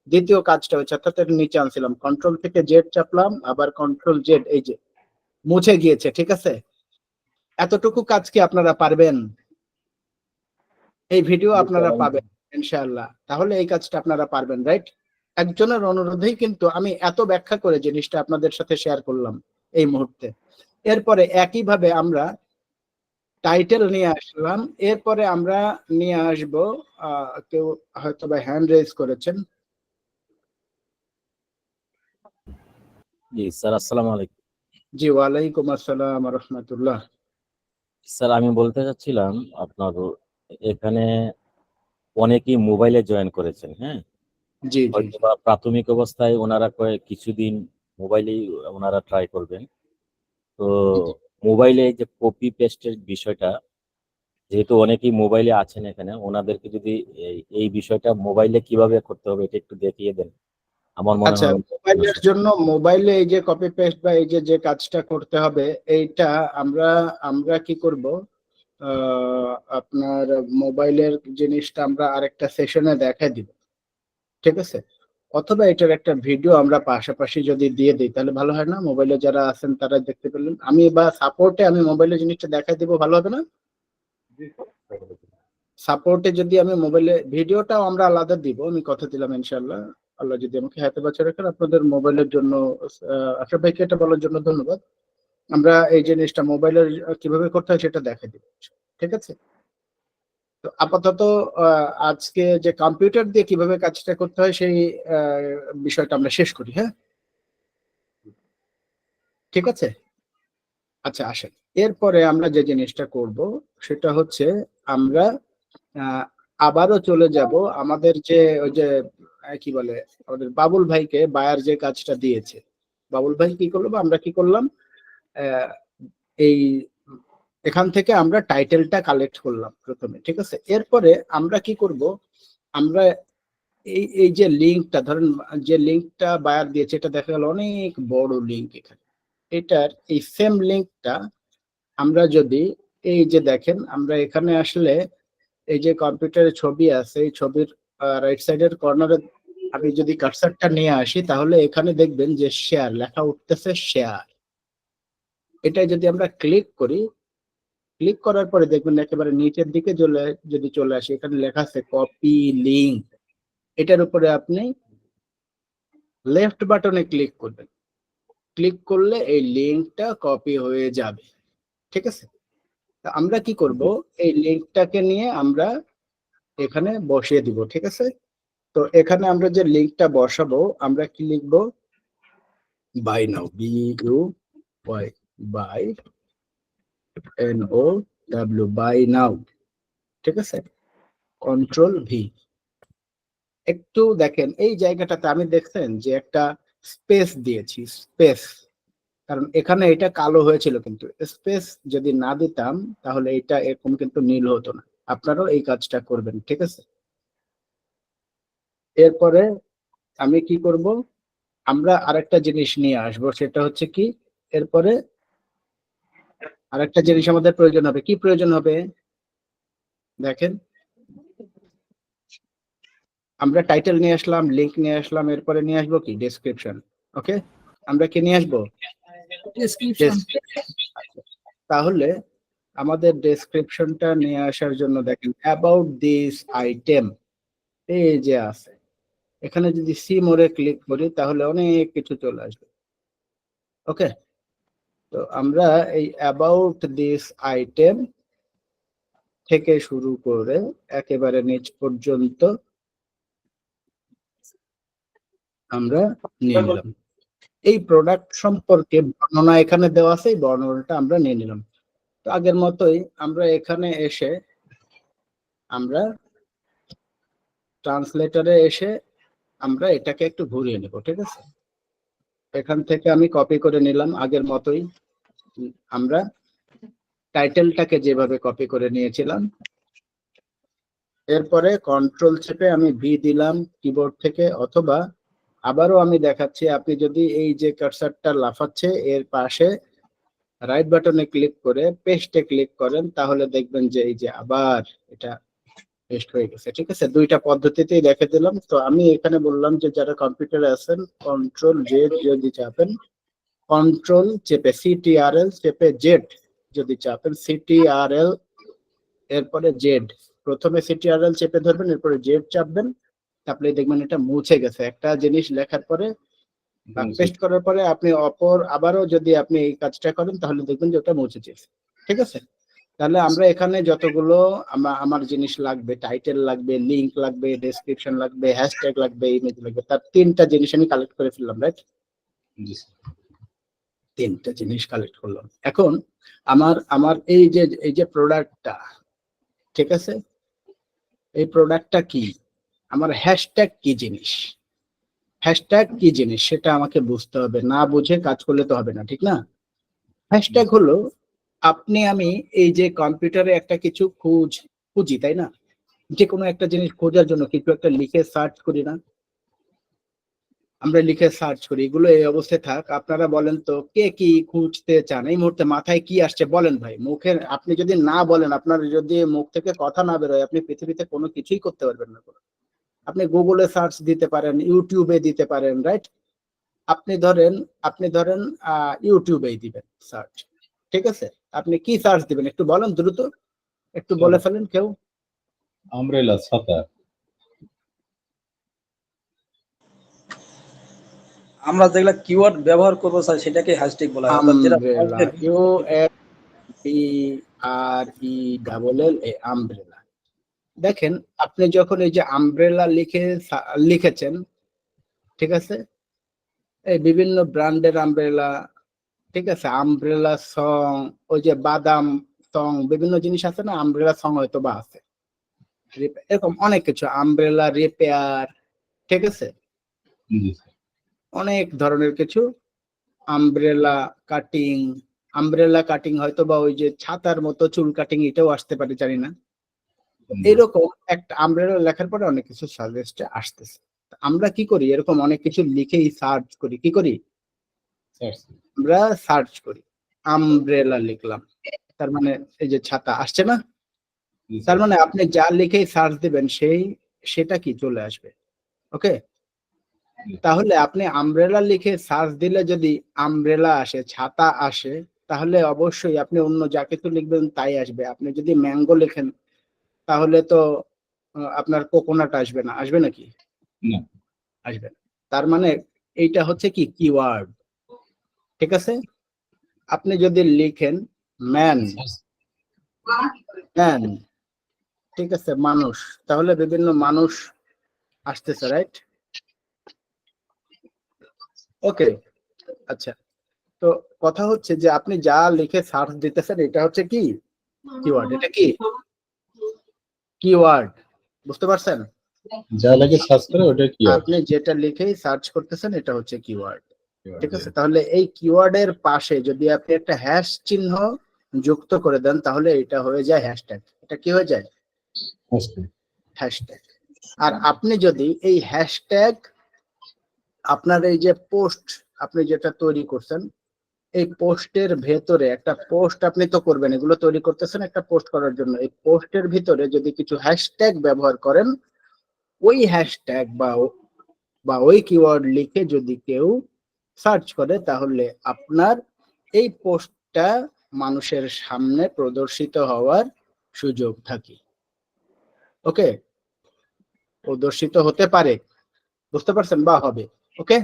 দ্বিতীয় কাজটা হচ্ছে, অর্থাৎ এর নিচে আনছিলাম, কন্ট্রোল থেকে জেড চাপলাম, আবার কন্ট্রোল জেড, এই যে মুছে গিয়েছে। ঠিক আছে, এতটুকু কাজ কি আপনারা পারবেন? এই ভিডিও আপনারা পাবেন ইনশাআল্লাহ, তাহলে এই কাজটা আপনারা পারবেন, রাইট? একজনের অনুরোধেই কিন্তু আমি এত ব্যাখ্যা করে জিনিসটা আপনাদের সাথে শেয়ার করলাম এই মুহূর্তে। এরপরে একইভাবে আমরা টাইটেল নিয়ে আসলাম, এরপরে আমরা নিয়ে আসব, কেউ হয়তো বা হ্যান্ড রেজ করেছেন। জি স্যার, আসসালামু আলাইকুম। জি, ওয়ালাইকুম আসসালাম ওয়া রাহমাতুল্লাহ। স্যার, আমি বলতে চাচ্ছিলাম আপনার এখানে অনেকেই মোবাইলে জয়েন করেছেন, হ্যাঁ? জি জি হয়তো বা প্রাথমিক অবস্থায় ওনারা কিছুদিন মোবাইলেই ওনারা ট্রাই করবেন। তো মোবাইলে যে কপি পেস্টের বিষয়টা, যেহেতু অনেকেই মোবাইলে আছেন এখানে, ওনাদেরকে যদি এই বিষয়টা মোবাইলে কিভাবে করতে হবে এটা একটু দেখিয়ে দেন, আমার মনে আচ্ছা, হয়। মোবাইলের জন্য মোবাইলে এই যে কপি পেস্ট বা এই যে যে কাজটা করতে হবে, এইটা আমরা আমরা কি করব, আপনার মোবাইলের জিনিসটা আমরা আরেকটা সেশনে দেখাই দিব, ঠিক আছে? অথবা এটার একটা ভিডিও আমরা পাশাপাশি যদি দিয়ে দিই তাহলে ভালো হয় না? মোবাইলে যারা আছেন তারা দেখতে পেলেন, আমি বা সাপোর্টে আমি মোবাইলে জিনিসটা দেখাই দিব, ভালো হবে না? সাপোর্টে যদি আমি মোবাইলে ভিডিওটাও আমরা আলাদা দিব, আমি কথা দিলাম ইনশাআল্লাহ, আল্লাহ যদি আমাকে হাতে বাঁচিয়ে রাখেন। আপনাদের মোবাইলের জন্য আশরাফ ভাইকে এটা বলার জন্য ধন্যবাদ। আমরা এই জিনিসটা মোবাইলের কিভাবে করতে হয় সেটা দেখাই দিব, ঠিক আছে? তো আপাতত আজকে যে কম্পিউটার দিয়ে কিভাবে কাজটা করতে হয় সেই বিষয়টা আমরা শেষ করি, হ্যাঁ? ঠিক আছে, আচ্ছা আসেন। এরপরে আমরা যে জিনিসটা করব সেটা হচ্ছে, আমরা আবারও চলে যাব আমাদের যে ওই যে কি বলে, আমাদের বাবুল ভাইকে বায়ার যে কাজটা দিয়েছে, বাবুল ভাই কি করলো বা আমরা কি করলাম, আহ, এই এখান থেকে আমরা টাইটেলটা কালেক্ট করলাম প্রথমে, ঠিক আছে? এরপরে আমরা কি করব, আমরা এই এই যে লিঙ্কটা ধরেন, যে লিঙ্কটা বায়ার দিয়েছে এটা দেখা গেল অনেক বড় লিঙ্ক, এখানে এটার এই সেম লিঙ্কটা আমরা যদি, এই যে দেখেন আমরা এখানে আসলে এই যে কম্পিউটারে ছবি আছে, এই ছবির রাইট সাইডের কর্নারে আমি যদি কার্সারটা নিয়ে আসি তাহলে এখানে দেখবেন যে শেয়ার লেখা উঠতেছে, শেয়ার। এটা যদি আমরা ক্লিক করি, ক্লিক করার পরে দেখবেন একেবারে নিচের দিকে যদি চলে আসি, এখানে লেখা আছে কপি লিঙ্ক। এটার উপরে আপনি লেফট বাটনে ক্লিক করবেন, ক্লিক করলে এই লিঙ্কটা কপি হয়ে যাবে, ঠিক আছে? তা আমরা কি করব, এই লিঙ্কটাকে নিয়ে আমরা এখানে বসিয়ে দিব, ঠিক আছে? তো এখানে আমরা যে লিঙ্কটা বসাবো, আমরা কি লিখবো, buy now, BUY, buy NOW, buy now, ঠিক আছে? Control V। একটু দেখেন এই জায়গাটাতে আমি দেখছেন যে একটা স্পেস দিয়েছি, স্পেস, কারণ এখানে এটা কালো হয়েছিল, কিন্তু স্পেস যদি না দিতাম তাহলে এটা এরকম কিন্তু নীল হতো না। আপনারাও এই কাজটা করবেন, ঠিক আছে? এরপরে আমি কি করব, আমরা আরেকটা জিনিস নিয়ে আসবো, সেটা হচ্ছে কি, এরপরে আরেকটা জিনিস আমাদের প্রয়োজন হবে, কি প্রয়োজন হবে দেখেন, আমরা টাইটেল নিয়ে আসলাম, লিংক নিয়ে আসলাম, এরপরে নিয়ে আসবো কি, ডেসক্রিপশন। ওকে, আমরা কি নিয়ে আসবো, ডেসক্রিপশন। তাহলে আমাদের ডেসক্রিপশনটা নিয়ে আসার জন্য দেখেন অ্যাবাউট দিস আইটেম, এই যে আছে, এখানে যদি সি মোরে ক্লিক করি তাহলে অনেক কিছু চলে আসবে। ওকে, তো আমরা এই অ্যাবাউট দিস আইটেম থেকে শুরু করে একেবারে নিচ পর্যন্ত আমরা নিয়ে নিলাম। এই প্রোডাক্ট সম্পর্কে বর্ণনা এখানে দেওয়া আছে, এই বর্ণনাটা আমরা নিয়ে নিলাম। তো আগের মতোই আমরা এখানে এসে, আমরা ট্রান্সলেটরে এসে আমরা এটাকে একটু ঘুরিয়ে নেব, ঠিক আছে? এখান থেকে আমি কপি করে নিলাম আগের মতোই, আমরা টাইটেলটাকে যেভাবে কপি করে নিয়েছিলাম। এরপরে কন্ট্রোল চেপে আমি ভি দিলাম কিবোর্ড থেকে, অথবা আবারও আমি দেখাচ্ছি, আপনি যদি এই যে কার্সারটা লাফাচ্ছে এর পাশে রাইট বাটনে ক্লিক করে পেস্টে ক্লিক করেন তাহলে দেখবেন যে এই যে আবার এটা পেস্ট হয়ে গেছে। ঠিক আছে, দুইটা পদ্ধতিতেই রেখে দিলাম। তো আমি এখানে বললাম যে যারা কম্পিউটারে আছেন কন্ট্রোল জেড যদি চাপেন, কন্ট্রোল চেপে সিটিআরএল চেপে জেড যদি চাপেন, সিটিআরএল এরপরে জেড, প্রথমে সিটিআরএল চেপে ধরবেন, এরপরে জেড চাপবেন, তারপরে দেখবেন এটা মুছে গেছে। একটা জিনিস লেখার পরে বা পেস্ট করার পরে আপনি আবারও যদি আপনি এই কাজটা করেন তাহলে দেখবেন যে ওটা মুছে গেছে। ঠিক আছে, তাহলে আমরা এখানে যতগুলো আমার জিনিস লাগবে, টাইটেল লাগবে, লিংক লাগবে, ডেসক্রিপশন লাগবে, হ্যাশট্যাগ লাগবে, ইমেজ লাগবে, তার তিনটা জিনিস আমি কালেক্ট করে ফেললাম, রাইট? তিনটা জিনিস কালেক্ট করলাম। এখন আমার এই যে প্রোডাক্টটা, ঠিক আছে, এই প্রোডাক্টটা কি, আমার হ্যাশট্যাগ কি জিনিস, হ্যাশট্যাগ কি জিনিস সেটা আমাকে বুঝতে হবে, না বুঝে কাজ করলে তো হবে না, ঠিক না? হ্যাশট্যাগ হলো আমি এই যে কম্পিউটারে একটা কিছু খুঁজি, তাই না? যে কোনো একটা জিনিস খোঁজার জন্য কিছু একটা লিখে সার্চ করি না, আমরা লিখে সার্চ করি। এগুলো এই অবস্থায় থাক, আপনারা বলেন তো কে কি খুঁজতে চান এই মুহূর্তে, মাথায় কি আসছে বলেন ভাই। মুখে আপনি যদি না বলেন, আপনার যদি মুখ থেকে কথা না বেরোয়, আপনি পৃথিবীতে কোনো কিছুই করতে পারবেন না। আপনি গুগলে সার্চ দিতে পারেন, ইউটিউবে দিতে পারেন, রাইট? আপনি ধরেন ইউটিউবেই দিবেন সার্চ, ঠিক আছে? আপনি কি সার্চ দিবেন একটু বলেন, দ্রুত একটু বলে ফেলেন কেউ। আমব্রেলা, ছাতা। আমরা যেগুলা কিওয়ার্ড ব্যবহার করবো স্যার সেটাকে হ্যাশট্যাগ বলা হয়। আমরা যেটা আমব্রেলা, UMBRELL, আমব্রেলা। দেখেন আপনি যখন এই যে আমব্রেলা লিখেছেন, ঠিক আছে, এই বিভিন্ন ব্র্যান্ডের আমব্রেলা, ঠিক আছে, আমব্রেলা সং, ওই যে বাদাম সং, বিভিন্ন জিনিস আছে না, আমব্রেলা সং হয়তো বা আছে, এরকম অনেক কিছু, আমব্রেলা রিপেয়ার, ঠিক আছে, অনেক ধরনের কিছু, আমব্রেলা কাটিং হয়তো বা ওই যে ছাতার মতো চুল কাটিং, এটাও আসতে পারে, জানি না। এরকম একটা আমব্রেলা লেখার পরে অনেক কিছু সাজেস্ট আসতেছে। আমরা কি করি, এরকম অনেক কিছু লিখেই সার্চ করি, কি করি, আমরা সার্চ করি, আমব্রেলা লিখলাম, তার মানে এই যে ছাতা আসছে না, তার মানে আপনি যা লিখেই সার্চ দিবেন সেটা কি চলে আসবে। ওকে, তাহলে আপনি আমব্রেলা লিখে সার্চ দিলে যদি আমব্রেলা আসে, ছাতা আসে, তাহলে অবশ্যই আপনি অন্য যা কিছু লিখবেন তাই আসবে। আপনি যদি ম্যাঙ্গো লেখেন তাহলে তো আপনার কোকোনাট আসবে না, আসবে নাকি? আসবে না। তার মানে এইটা হচ্ছে কি কিওয়ার্ড, ঠিক আছে? আপনি যদি লিখেন ম্যান, ঠিক আছে, মানুষ, তাহলে বিভিন্ন মানুষ আসতেছে, রাইট? ওকে, আচ্ছা, তো কথা হচ্ছে যে আপনি যা লিখে সার্চ দিতেছেন এটা হচ্ছে কি কিওয়ার্ড, এটা কি কিওয়ার্ড, বুঝতে পারছেন? যা লাগে সার্চ করে ওটা কি? আপনি যেটা লিখেই সার্চ করতেছেন এটা হচ্ছে কিওয়ার্ড, ঠিক আছে? তাহলে এই কিওয়ার্ডের পাশে যদি আপনি একটা হ্যাশ চিহ্ন যুক্ত করে দেন তাহলে এটা হয়ে যায় হ্যাশট্যাগ। এটা কি হয়ে যায়? হ্যাশট্যাগ। আর আপনি যদি এই হ্যাশট্যাগ আপনার এই যে পোস্ট আপনি যেটা তৈরি করছেন, এই পোস্টের ভেতরে একটা পোস্ট আপনি তো করবেন, এগুলো তৈরি করতেছেন একটা পোস্ট করার জন্য, এই পোস্টের ভিতরে যদি কিছু হ্যাশট্যাগ ব্যবহার করেন, ওই হ্যাশট্যাগ বা ওই কিওয়ার্ড লিখে যদি কেউ সার্চ করে তাহলে আপনার এই পোস্টটা মানুষের সামনে প্রদর্শিত হওয়ার সুযোগ থাকে। ওকে, প্রদর্শিত হতে পারে, বুঝতে পারছেন, বা হবে। ওকে,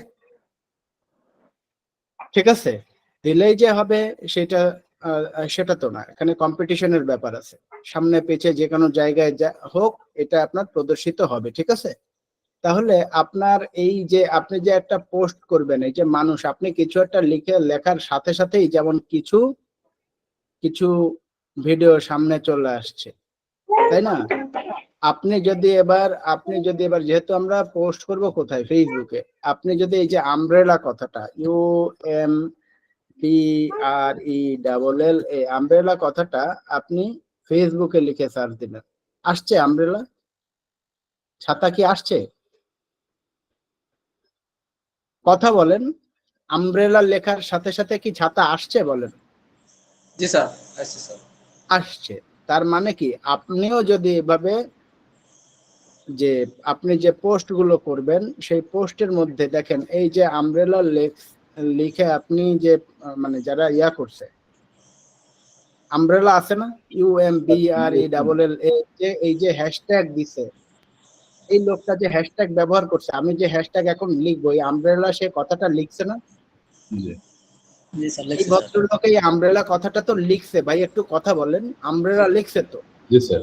ঠিক আছে, দিলেই যে হবে সেটা তো না, এখানে কম্পিটিশনের ব্যাপার আছে, সামনে পেছে যে কোনো জায়গায় যা হোক এটা আপনার প্রদর্শিত হবে, ঠিক আছে? তাহলে আপনার এই যে আপনি যে একটা পোস্ট করবেন, এই যে মানুষ, আপনি কিছু একটা লেখার সাথে সাথেই যেমন কিছু ভিডিও সামনে চলে আসছে, তাই না? আপনি যদি এবার যেহেতু আমরা পোস্ট করব কোথায়, ফেসবুকে, আপনি যদি এই যে আমব্রেলা কথাটা UMBRELL আমব্রেলা কথাটা আপনি ফেসবুকে লিখে সার্চ দিবেন, আসছে আমব্রেলা, ছাতা কি আসছে? কথা বলেন, আমব্রেলা লেখার সাথে সাথে কি ছাতা আসছে বলেন? জি স্যার, আসছে স্যার। আসছে। তার মানে কি আপনিও যদি এভাবে যে আপনি যে পোস্ট গুলো করবেন সেই পোস্টের মধ্যে দেখেন এই যে আমব্রেলা লিখে আপনি যে মানে যারা ইয়া করছে আমব্রেলা আছে না UMBRELL এই যে হ্যাশট্যাগ দিছে, এই লোকটা যে হ্যাশট্যাগ ব্যবহার করছে, আমি যে হ্যাশট্যাগ এখন লিখবো এই আমব্রেলা সে কথাটা লিখছে না? জি জি স্যার, এই লিখছি স্যার। ভদ্রলোক এই আমব্রেলা কথাটা তো লিখছে, ভাই একটু কথা বলেন, আমব্রেলা লিখছে তো। জি স্যার।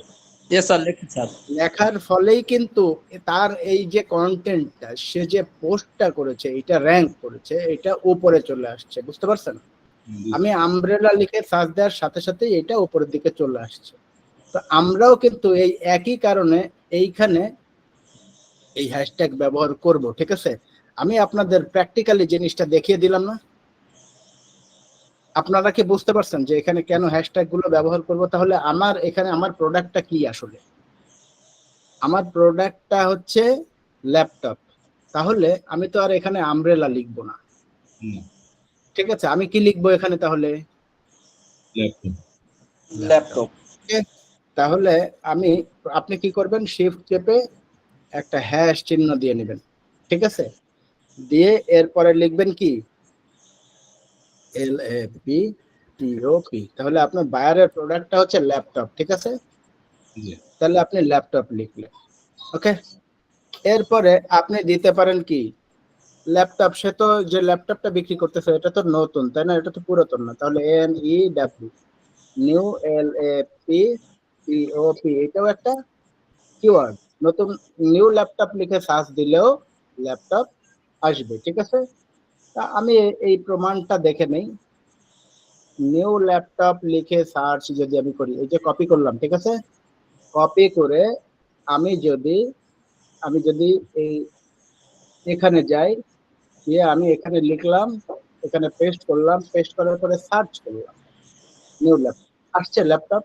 জি স্যার, লিখছি স্যার। লেখার ফলেই কিন্তু তার এই যে কন্টেন্টটা সে যে পোস্টটা করেছে এটা র্যাঙ্ক করেছে, এটা উপরে চলে আসছে, বুঝতে পারছেন? জি আমি আমব্রেলা লিখে সার্চ দেওয়ার সাথে সাথে এটা উপরের দিকে চলে আসছে। তো আমরাও কিন্তু এই একই কারণে এইখানে এই হ্যাশট্যাগ ব্যবহার করব, ঠিক আছে? আমি আপনাদের প্র্যাকটিক্যালি জিনিসটা দেখিয়ে দিলাম না? আপনারা কি বুঝতে পারছেন যে এখানে কেন হ্যাশট্যাগ গুলো ব্যবহার করব? তাহলে আমার এখানে আমার প্রোডাক্টটা কি আসলে? আমার প্রোডাক্টটা হচ্ছে ল্যাপটপ, তাহলে আমি তো আর এখানে আমব্রেলা লিখবো না, হুম, ঠিক আছে? আমি কি লিখবো এখানে তাহলে? ল্যাপটপ। ল্যাপটপ। তাহলে আপনি কি করবেন, শিফট চেপে একটা হ্যাশ চিহ্ন দিয়ে নেবেন, ঠিক আছে? দিয়ে এরপরে লিখবেন কি LAPTOP, তাহলে আপনার বায়ারের প্রোডাক্টটা হচ্ছে ল্যাপটপ, ঠিক আছে? জি তাহলে আপনি ল্যাপটপ লিখলেন, ওকে? এরপরে আপনি দিতে পারেন কি ল্যাপটপ, সে তো যে ল্যাপটপটা বিক্রি করতেছে এটা তো নতুন, তাই না? এটা তো পুরাতন না, তাহলে NEW, নিউ, LAPTOP, এটাও একটা কিওয়ার্ড। নতুন নিউ ল্যাপটপ লিখে সার্চ দিলেও ল্যাপটপ আসবে, ঠিক আছে? তা আমি এই প্রমাণটা দেখে নেই। নিউ ল্যাপটপ লিখে সার্চ যদি আমি করি, এই যে কপি করলাম, ঠিক আছে? কপি করে আমি যদি এই এখানে যাই, গিয়ে আমি এখানে লিখলাম, এখানে পেস্ট করলাম, পেস্ট করার পরে সার্চ করলাম নিউ ল্যাপটপ, আসছে ল্যাপটপ?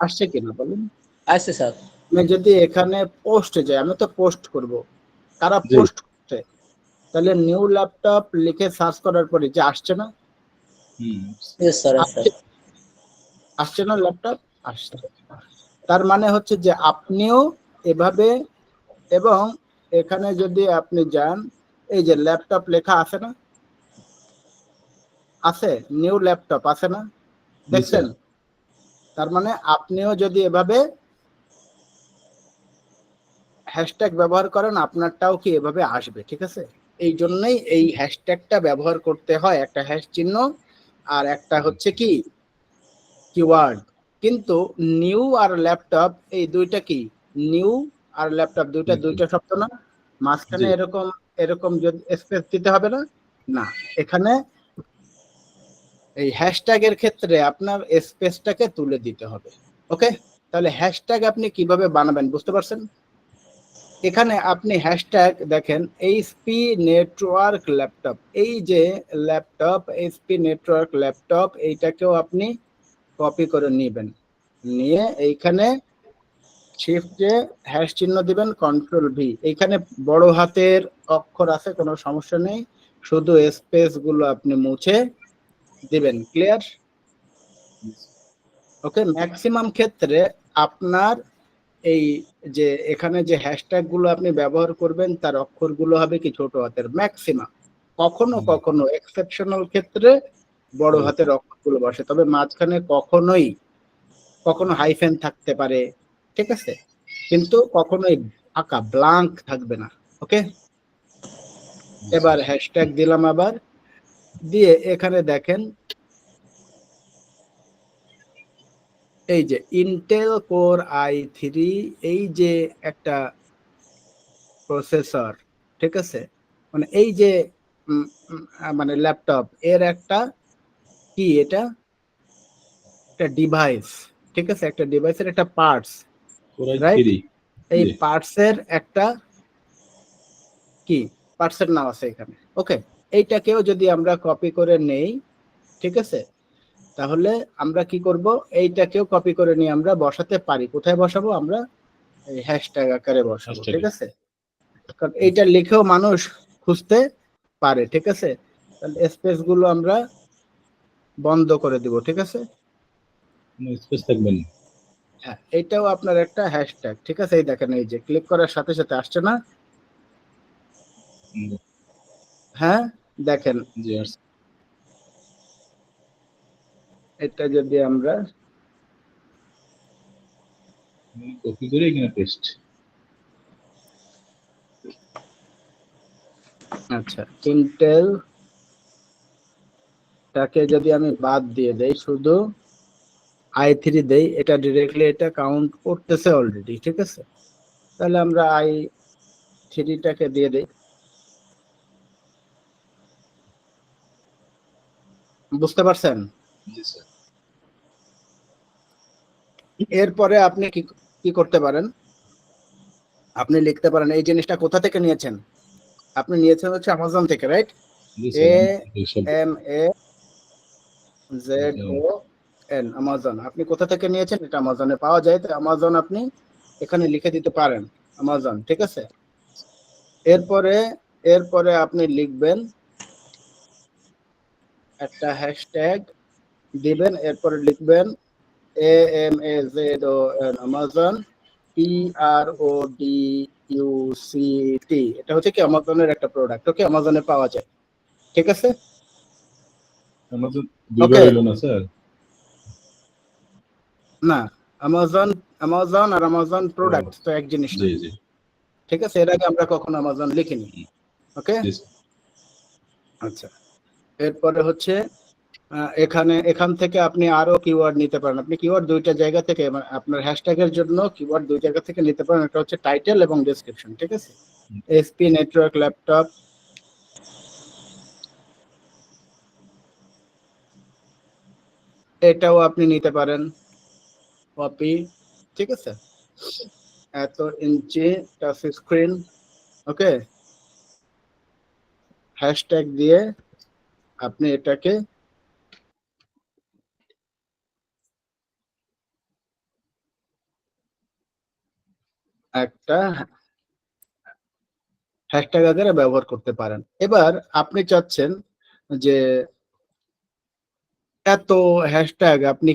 আসছে কিনা বলুন? আসছে স্যার। আমি যদি এখানে পোস্টে যাই, আমি তো পোস্ট করব, কারা জি। পোস্ট করছে, তাহলে নিউ ল্যাপটপ লিখে সার্চ করার পরে যে আসছে না? হুম, ইয়েস স্যার, আসছে। আসছে না ল্যাপটপ? আসছে। তার মানে হচ্ছে যে আপনিও এভাবে, এবং এখানে যদি আপনি যান, এই যে ল্যাপটপ লেখা আছে না, আছে নিউ ল্যাপটপ আছে না, জি দেখছেন? স্যার। তার মানে আপনিও যদি এভাবে হ্যাশট্যাগ ব্যবহার করেন আপনারটাও কি এভাবে আসবে, ঠিক আছে? এই জন্যই এই হ্যাশট্যাগটা ব্যবহার করতে হয়, একটা হ্যাশ চিহ্ন আর একটা হচ্ছে কি কিওয়ার্ড। কিন্তু নিউ আর ল্যাপটপ এই দুইটা কি, নিউ আর ল্যাপটপ দুইটা শব্দ না? মাঝখানে জি। এরকম যদি স্পেস দিতে হবে না? না, এখানে এই হ্যাশট্যাগের ক্ষেত্রে আপনার স্পেসটাকে তুলে দিতে হবে, ওকে? তাহলে হ্যাশট্যাগ আপনি কিভাবে বানাবেন বুঝতে পারছেন? এখানে আপনি হ্যাশট্যাগ দেখেন এইচপি নেটওয়ার্ক ল্যাপটপ, এই যে ল্যাপটপ এইচপি নেটওয়ার্ক ল্যাপটপ, এইটাকেও আপনি কপি করে নেবেন, নিয়ে এইখানে শিফটে হ্যাশ চিহ্ন দিবেন, কন্ট্রোল V, এইখানে বড় হাতের অক্ষর আছে, কোনো সমস্যা নেই, শুধু স্পেস গুলো আপনি মুছে দিবেন, ক্লিয়ার? ওকে, ম্যাক্সিমাম ক্ষেত্রে আপনার এই যে এখানে যে হ্যাশট্যাগ গুলো আপনি ব্যবহার করবেন তার অক্ষরগুলো হবে কি ছোট হাতের, ম্যাক্সিমাম। কখনো কখনো এক্সেপশনাল ক্ষেত্রে বড় হাতের অক্ষরগুলো বসে, তবে মাঝখানে কখনো হাইফেন থাকতে পারে, ঠিক আছে? কিন্তু কখনোই ফাঁকা ব্লাঙ্ক থাকবে না, ওকে? এবার হ্যাশট্যাগ দিলাম, আবার দিয়ে এখানে দেখেন এই যে ইন্টেল কোর i3, এই যে একটা প্রসেসর, ঠিক আছে? মানে এই যে মানে ল্যাপটপ এর একটা কি, এটা একটা ডিভাইস, ঠিক আছে? একটা ডিভাইসের একটা পার্টস, রাইট? এই পার্টসের একটা কি, পার্টসের নাম আছে এখানে, ওকে? এইটাকেও যদি আমরা কপি করে নেই, ঠিক আছে, তাহলে আমরা কি করব, এইটাকেও কপি করে নিয়ে আমরা বসাতে পারি। কোথায় বসাবো আমরা? এই হ্যাশট্যাগ আকারে বসাবো, ঠিক আছে? কারণ এইটা লিখেও মানুষ খুঁজতে পারে, ঠিক আছে? তাহলে স্পেস গুলো আমরা বন্ধ করে দিব, ঠিক আছে? স্পেস থাকবেন। হ্যাঁ, এটাও আপনার একটা হ্যাশট্যাগ, ঠিক আছে? এই দেখেন, এই যে ক্লিক করার সাথে সাথে আসছে না? হুম, হ্যাঁ, দেখেন জি আর এটা যদি আমরা কপি করে এখানে পেস্ট। আচ্ছা, ইন্টেল টাকে যদি আমি বাদ দিয়ে দেই, শুধু i3 দেই, এটা ডিরেক্টলি এটা কাউন্ট করতেছে অলরেডি, ঠিক আছে? তাহলে আমরা i3 টাকে দিয়ে দেই। বুঝতে পারছেন? জি স্যার। এরপরে আপনি কি কি করতে পারেন? আপনি লিখতে পারেন এই জিনিসটা কোথা থেকে নিয়েছেন? আপনি নিয়েছেন হচ্ছে অ্যামাজন থেকে, রাইট? জি এ স্যার, সব M A Z O N, Amazon. আপনি কোথা থেকে নিয়েছেন? এটা অ্যামাজনে পাওয়া যায়, তো অ্যামাজন আপনি এখানে লিখে দিতে পারেন, অ্যামাজন, ঠিক আছে? এরপরে এরপরে আপনি লিখবেন একটা হ্যাশট্যাগ দিবেন, এরপরে লিখবেন AMAZON, অ্যামাজন, PRODUCT। এটা হচ্ছে কি অ্যামাজনের একটা প্রোডাক্ট, ওকে? অ্যামাজনে পাওয়া যায়, ঠিক আছে? আমাদের দুইবার ওকে, হইলো না স্যার? না, অ্যামাজন অ্যামাজন আর অ্যামাজন ও, প্রোডাক্ট তো এক জিনিস না, জি জি ঠিক আছে? এর আগে আমরা কখনো অ্যামাজন লিখিনি, ওকে? জি স্যার। আচ্ছা, এরপরে হচ্ছে এখান থেকে আপনি আরো কিওয়ার্ড নিতে পারেন। আপনি কিওয়ার্ড দুইটা জায়গা থেকে, মানে আপনার হ্যাশট্যাগের জন্য কিওয়ার্ড দুই জায়গা থেকে নিতে পারেন। এটা হচ্ছে টাইটেল এবং ডেসক্রিপশন, ঠিক আছে? এসপি নেটওয়ার্ক ল্যাপটপ, এটাও আপনি নিতে পারেন, কপি, ঠিক আছে? এত ইঞ্চি টাচ স্ক্রিন, ওকে? হ্যাশট্যাগ দিয়ে আপনি এটাকে একটা হ্যাশট্যাগ আকারে ব্যবহার করতে পারেন। এবার আপনি চাচ্ছেন যে এত হ্যাশট্যাগ আপনি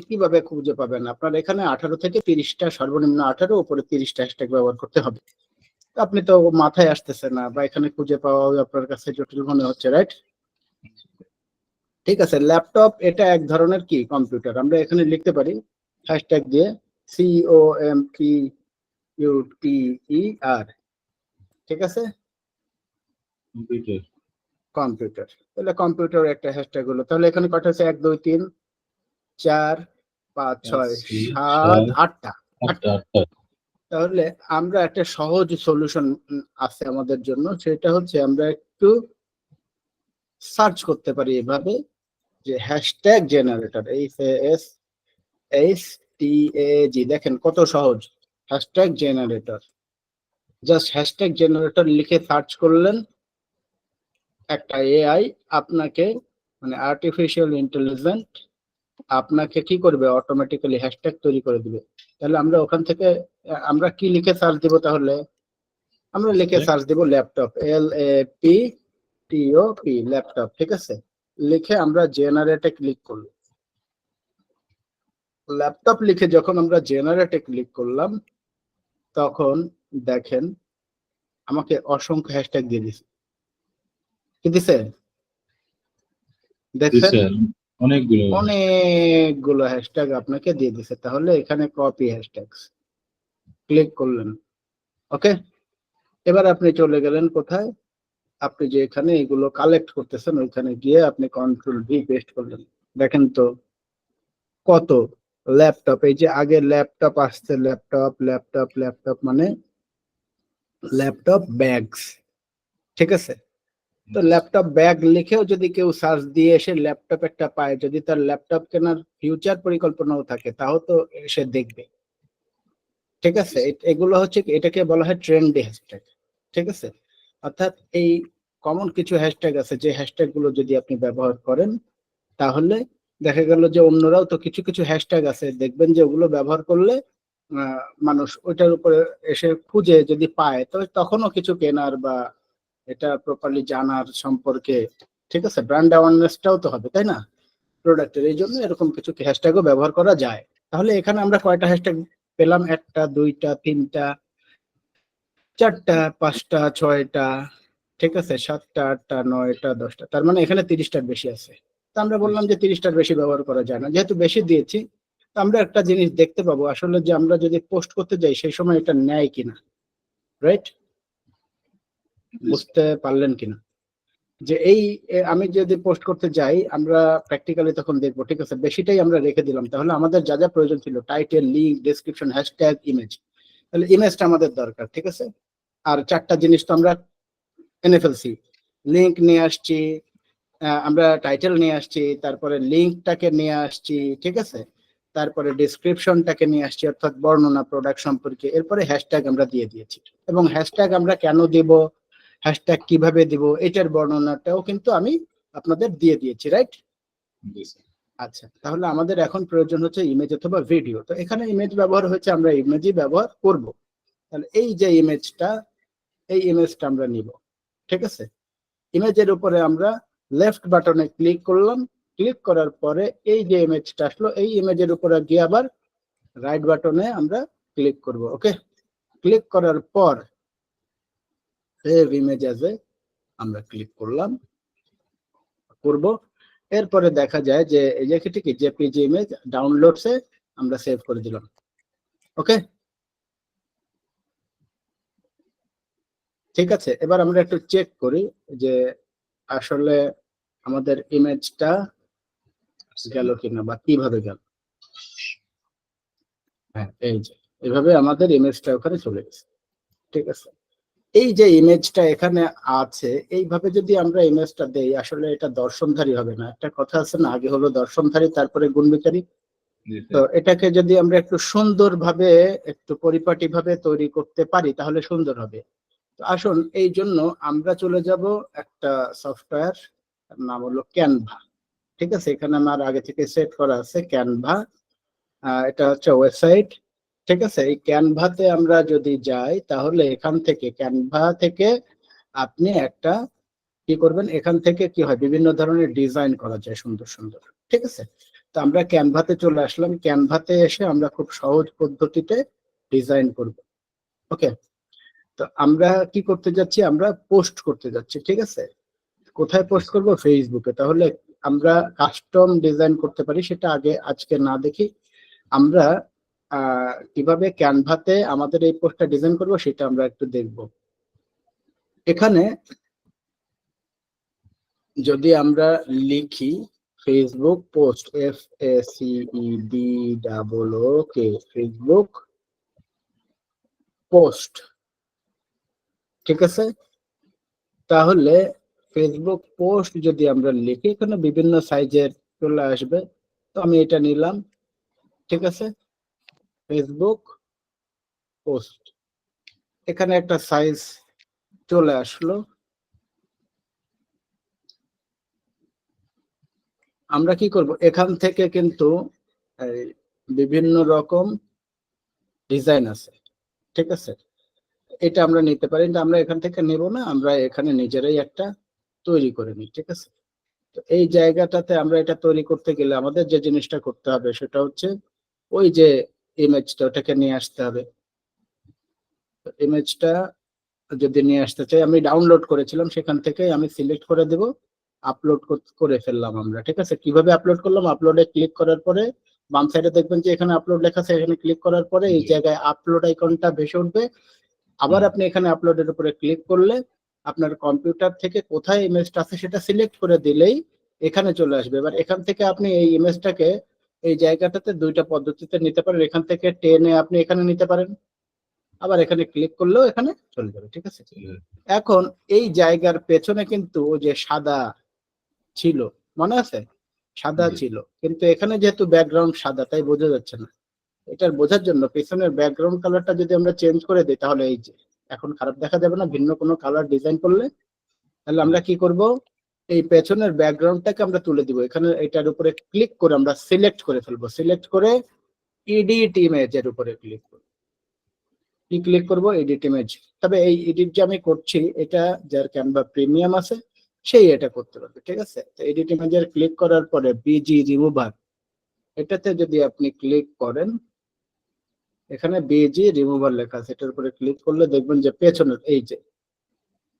কিভাবে খুঁজে পাবেন? আপনার এখানে 18 থেকে 30টা, সর্বনিম্ন 18, উপরে 30টা হ্যাশট্যাগ ব্যবহার করতে হবে। তো আপনি তো মাথায় আসতেছে না, বা এখানে খুঁজে পাওয়া আপনার কাছে জটিল মনে হচ্ছে, রাইট? ঠিক আছে, ল্যাপটপ এটা এক ধরনের কি কম্পিউটার। আমরা এখানে লিখতে পারি হ্যাশট্যাগ দিয়ে COMPUTER, ঠিক আছে? কম্পিউটার। কম্পিউটার, তাহলে কম্পিউটার একটা হ্যাশট্যাগ হলো। তাহলে এখানে কটা আছে? 1 2 3 4 5 6 7 8টা। আটটা আটটা। তাহলে আমরা একটা সহজ সলিউশন আছে আমাদের জন্য, সেটা হচ্ছে আমরা একটু সার্চ করতে পারি এভাবে, যে হ্যাশট্যাগ জেনারেটর, HASTAG, দেখেন কত সহজ। Hashtag generator, just hashtag generator লিখে সার্চ করলেন, একটা এআই আপনাকে, মানে আর্টিফিশিয়াল ইন্টেলিজেন্ট আপনাকে কি করবে? অটোমেটিক্যালি হ্যাশট্যাগ তৈরি করে দিবে। তাহলে আমরা ওখান থেকে আমরা কি লিখে সার্চ দিব? তাহলে আমরা লিখে সার্চ দিব ল্যাপটপ, LAPTOP, ল্যাপটপ, ঠিক আছে? লিখে আমরা জেনারেটে ক্লিক করব। ল্যাপটপ লিখে যখন আমরা জেনারেটে ক্লিক করলাম, তখন দেখেন আমাকে অসংখ্য হ্যাশট্যাগ দিয়ে দিছে। কি দিছে? জি দেখছেন? স্যার, অনেকগুলো। অনেকগুলো হ্যাশট্যাগ আপনাকে দিয়ে দিছে। তাহলে এখানে কপি হ্যাশট্যাগস ক্লিক করলেন, ওকে? এবার আপনি চলে গেলেন কোথায়? আপনি যে এখানে এগুলো কালেক্ট করতেছেন, ওইখানে গিয়ে আপনি Ctrl+V পেস্ট করলেন। দেখেন তো কত ল্যাপটপ, এই যে আগে ল্যাপটপ আসছে, ল্যাপটপ ল্যাপটপ ল্যাপটপ, মানে ল্যাপটপ ব্যাগস, ঠিক আছে? তো ল্যাপটপ ব্যাগ লিখেও যদি কেউ সার্চ দিয়ে এসে ল্যাপটপ একটা পায়, যদি তার ল্যাপটপ কেনার ফিউচার পরিকল্পনাও থাকে, তাও তো সে দেখবে, ঠিক আছে? এগুলো হচ্ছে এটাকে বলা হয় ট্রেন্ডি হ্যাশট্যাগ, ঠিক আছে? অর্থাৎ এই কমন কিছু হ্যাশট্যাগ আছে, যে হ্যাশট্যাগ গুলো যদি আপনি ব্যবহার করেন, তাহলে দেখা গেল যে অন্যরাও তো কিছু কিছু হ্যাশট্যাগ আছে, দেখবেন যে ওগুলো ব্যবহার করলে মানুষ ওইটার উপরে এসে খুঁজে যদি পায়, তো তখনও কিছু কেনার বা এটা প্রপারলি জানার সম্পর্কে, ঠিক আছে? ব্র্যান্ড অ্যাওয়ারনেসটাও তো হবে, তাই না? প্রোডাক্টের, এই জন্য এরকম কিছু হ্যাশট্যাগও ব্যবহার করা যায়। তাহলে এখানে আমরা কয়টা হ্যাশট্যাগ পেলাম? 1টা 2টা 3টা 4টা 5টা 6টা, ঠিক আছে, 7টা 8টা 9টা 10টা, তার মানে এখানে 30টার বেশি আছে। তো আমরা বললাম যে 30টার বেশি ব্যবহার করা যায় না, যেহেতু বেশি দিয়েছি। তো আমরা একটা জিনিস দেখতে পাবো আসলে, যে আমরা যদি পোস্ট করতে যাই সেই সময় এটা নেয় কিনা, রাইট? বুঝতে পারলেন কিনা? যে আমি যদি পোস্ট করতে যাই, আমরা প্র্যাকটিক্যালি তখন দেখবো, ঠিক আছে, বেশিটাই আমরা রেখে দিলাম, তাহলে আমাদের যা যা প্রয়োজন ছিল, title, link, description, hashtag, image, তাহলে ইমেজটা আমাদের দরকার, ঠিক আছে। আর 4টা জিনিস তো আমরা এনে ফেলছি, লিঙ্ক নিয়ে আসছি, আমরা টাইটেল নিয়ে আসছি, তারপরে লিঙ্কটাকে নিয়ে আসছি, ঠিক আছে, তারপরে ডেসক্রিপশনটাকে নিয়ে আসছি, অর্থাৎ বর্ণনা প্রোডাক্ট সম্পর্কে, এরপরে হ্যাশট্যাগ আমরা দিয়ে দিয়েছি। এবং হ্যাশট্যাগ আমরা কেন দিব, হ্যাশট্যাগ কিভাবে দিব, এটার বর্ণনাটাও কিন্তু আমি আপনাদের দিয়ে দিয়েছি, রাইট? আচ্ছা, তাহলে আমাদের এখন প্রয়োজন হচ্ছে ইমেজ অথবা ভিডিও। তো এখানে ইমেজ ব্যবহার হয়েছে, আমরা ইমেজই ব্যবহার করব। তাহলে এই যে ইমেজটা, এই ইমেজটা আমরা নিব, ঠিক আছে। ইমেজের উপরে আমরা লেফট বাটনে ক্লিক করলাম, ক্লিক করার পরে এই যে ইমেজটা আসলো, এই ইমেজের উপরে গিয়ে আবার রাইট বাটনে আমরা ক্লিক করব। ওকে, ক্লিক করার পর সেভ ইমেজ অ্যাজ এ আমরা ক্লিক করব। এরপরে দেখা যায় যে এই যে ঠিক জেপিজি ইমেজ ডাউনলোডসে আমরা সেভ করে দিলাম। ওকে, ঠিক আছে। এবার আমরা একটু চেক করি যে আসলে আমাদের ইমেজটা গেল কিনা বা কিভাবে গেল। হ্যাঁ, এই যে এভাবে আমাদের ইমেজটা ওখানে চলে গেছে, ঠিক আছে। এই যে ইমেজটা এখানে আছে, এইভাবে যদি আমরা ইমেজটা দেই, আসলে এটা দর্শনধারী হবে না। একটা কথা আছে না, আগে হলো দর্শনধারী তারপরে গুণবিচারী। তো এটাকে যদি আমরা একটু সুন্দরভাবে, একটু পরিপাটিভাবে তৈরি করতে পারি তাহলে সুন্দর হবে। তো আসুন, এই জন্য আমরা চলে যাব একটা সফটওয়্যার, নাম হলো ক্যানভা, ঠিক আছে। এখানে আমার আগে থেকে সেট করা আছে ক্যানভা, এটা হচ্ছে ওয়েবসাইট, ঠিক আছে। এই ক্যানভাতে আমরা যদি যাই, তাহলে এখান থেকে ক্যানভা থেকে আপনি একটা কি করবেন, এখান থেকে কি হয়, বিভিন্ন ধরনের ডিজাইন করা যায় সুন্দর সুন্দর, ঠিক আছে। তো আমরা ক্যানভাতে চলে আসলাম, ক্যানভাতে এসে আমরা খুব সহজ পদ্ধতিতে ডিজাইন করব। ওকে, তো আমরা কি করতে যাচ্ছি, আমরা পোস্ট করতে যাচ্ছি, ঠিক আছে। কোথায় পোস্ট করব? ফেসবুকে। তাহলে আমরা কাস্টম ডিজাইন করতে পারি, সেটা আজকে না দেখি, আমরা কিভাবে ক্যানভাতে আমাদের এই পোস্টটা ডিজাইন করব সেটা আমরা একটু দেখব। এখানে যদি আমরা লিখি Facebook post, FACEBOOK, Facebook post, ঠিক আছে। তাহলে ফেসবুক পোস্ট যদি আমরা লিখি, এখানে বিভিন্ন সাইজের চলে আসবে। তো আমি এটা নিলাম, ঠিক আছে, ফেসবুক পোস্ট। এখানে একটা সাইজ চলে আসলো। আমরা কি করব, এখান থেকে কিন্তু বিভিন্ন রকম ডিজাইন আছে, ঠিক আছে। এটা আমরা নিতে পারি, কিন্তু আমরা এখান থেকে নেব না, আমরা এখানে নিজেরাই একটা তৈরি করে নিই, ঠিক আছে। তো এই জায়গাটাতে আমরা এটা তৈরি করতে গেলে আমাদের যে জিনিসটা করতে হবে সেটা হচ্ছে ওই যে ইমেজটা, ওটাকে নিয়ে আসতে হবে। ইমেজটা যদি নিয়ে আসতে চাই, আমি ডাউনলোড করেছিলাম, সেখান থেকে আমি সিলেক্ট করে দেব, আপলোড করে ফেললাম আমরা, ঠিক আছে। কিভাবে আপলোড করলাম, আপলোডে ক্লিক করার পরে বাম সাইডে দেখবেন যে এখানে আপলোড লেখা আছে, এখানে ক্লিক করার পরে এই জায়গায় আপলোড আইকনটা ভেসে উঠবে। আবার আপনি এখানে আপলোডের উপরে ক্লিক করলে আপনার কম্পিউটার থেকে কোথায় ইমেজটা আছে সেটা সিলেক্ট করে দিলেই এখানে চলে আসবে। এবার এখান থেকে আপনি এই ইমেজটাকে এই জায়গাটাতে দুইটা পদ্ধতিতে নিতে পারেন, এখান থেকে টেনে আপনি এখানে নিতে পারেন, আবার এখানে ক্লিক করলেও এখানে চলে যাবে, ঠিক আছে। এখন এই জায়গার পেছনে কিন্তু যে সাদা ছিল, মনে আছে, সাদা ছিল, কিন্তু এখানে যেহেতু ব্যাকগ্রাউন্ড সাদা তাই বোঝা যাচ্ছে না। এটার বোঝার জন্য পেছনের ব্যাকগ্রাউন্ড কালারটা যদি আমরা চেঞ্জ করে দিই, তাহলে এই যে এখন খারাপ দেখা যাবে না, ভিন্ন কোনো কালার ডিজাইন করলে। তাহলে আমরা কি করব, এই পেছনের ব্যাকগ্রাউন্ডটাকে আমরা তুলে দিব, এখানে এটার উপরে ক্লিক করে আমরা সিলেক্ট করে ফেলবো, সিলেক্ট করে এডিট ইমেজের উপরে ক্লিক করব, ক্লিক করব এডিট ইমেজ। তবে এই এডিট যে আমি করছি, এটা যার ক্যানভা প্রিমিয়াম আছে সেই এটা করতে পারবে। ঠিক আছে, তো এডিট ইমেজের ক্লিক করার পরে বিজি রিমুভার এটাতে যদি আপনি ক্লিক করেন, এখানে বিজি রিমুভার লেখা আছে, এটার উপরে ক্লিক করলে দেখবেন যে পেছনের এই যে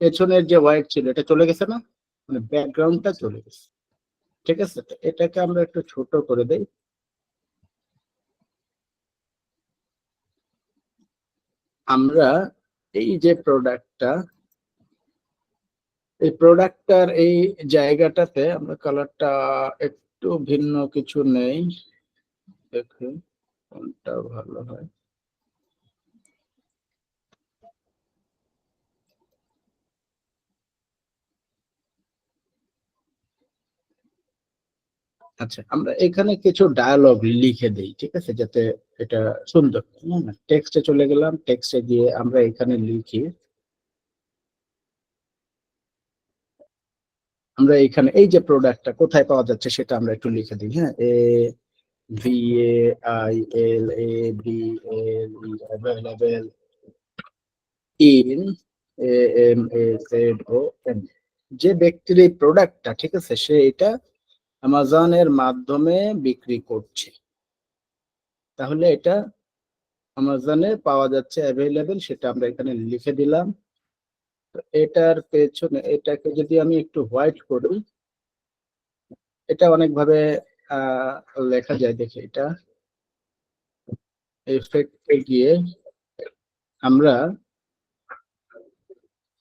পেছনের যে হোয়াইট ছিল এটা চলে গেছে না, মানে ব্যাকগ্রাউন্ডটা চলে গেছে। ঠিক আছে, তো এটাকে আমরা একটু ছোট করে দেই। আমরা এই যে প্রোডাক্টটা, এই প্রোডাক্টটার এই জায়গাটাতে আমরা কালারটা একটু ভিন্ন কিছু নেই, দেখি কোনটা ভালো হয়। আচ্ছা, আমরা এখানে কিছু ডায়ালগ লিখে দেই, ঠিক আছে, যাতে এটা সুন্দর। টেক্সটে চলে গেলাম, টেক্সটে গিয়ে আমরা এখানে লিখি, আমরা এখানে এই যে প্রোডাক্টটা কোথায় পাওয়া যাচ্ছে সেটা আমরা একটু লিখে দিই। হ্যাঁ, available available in AMAZON, যে ব্যক্তির এই প্রোডাক্টটা, ঠিক আছে, সে এটা অ্যামাজনের মাধ্যমে বিক্রি করছে, তাহলে এটা অ্যামাজনে পাওয়া যাচ্ছে অ্যাভেলেবেল, সেটা আমরা এখানে লিখে দিলাম। তো এটার পেছনে এটাকে যদি আমি একটু হোয়াইট করি, এটা অনেকভাবে লেখা যায়, দেখি এটা এফেক্টে গিয়ে আমরা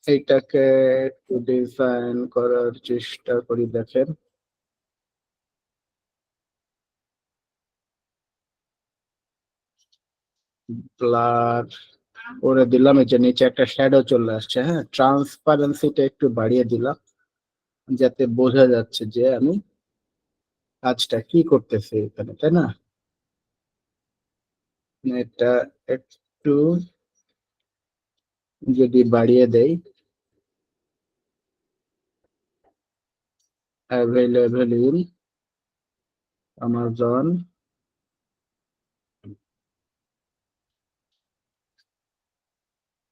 এইটাকে একটু ডিজাইন করার চেষ্টা করি। দেখেন, ব্লার করে দিলাম, এই যে নিচে একটা শ্যাডো চলে আসছে। হ্যাঁ, ট্রান্সপারেন্সিটা একটু বাড়িয়ে দিলাম যাতে বোঝা যাচ্ছে যে আমি কাজটা কি করতেছি এখানে, তাই না? এটা একটু যদি বাড়িয়ে দেই, অ্যাভেলেবল ইন অ্যামাজন,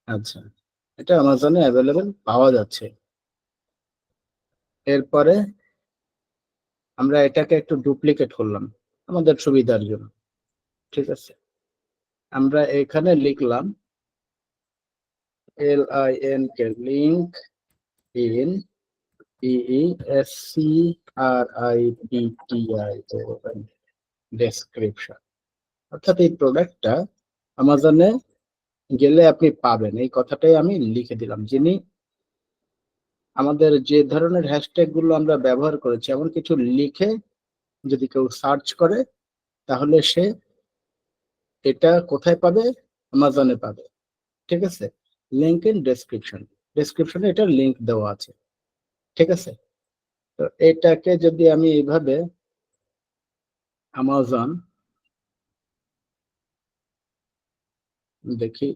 আচ্ছা, এটা অ্যামাজনে অ্যাভেলেবল পাওয়া যাচ্ছে। এরপরে আমরা এটাকে একটু ডুপ্লিকেট করলাম আমাদের সুবিধার জন্য। ঠিক আছে, আমরা এখানে লিখলাম LINK link in EESCRIPTI description, অর্থাৎ এই প্রোডাক্টটা অ্যামাজনে গেলে আপনি পাবেন, এই কথাটাই আমি লিখে দিলাম। যিনি আমাদের যে ধরনের হ্যাশট্যাগ গুলো আমরা ব্যবহার করেছি এমন কিছু লিখে যদি কেউ সার্চ করে, তাহলে সে এটা কোথায় পাবে? অ্যামাজনে পাবে। ঠিক আছে, লিংক ইন ডেসক্রিপশন, ডেসক্রিপশনে এটার লিংক দেওয়া আছে। ঠিক আছে, তো এটাকে যদি আমি এইভাবে অ্যামাজন দেখি,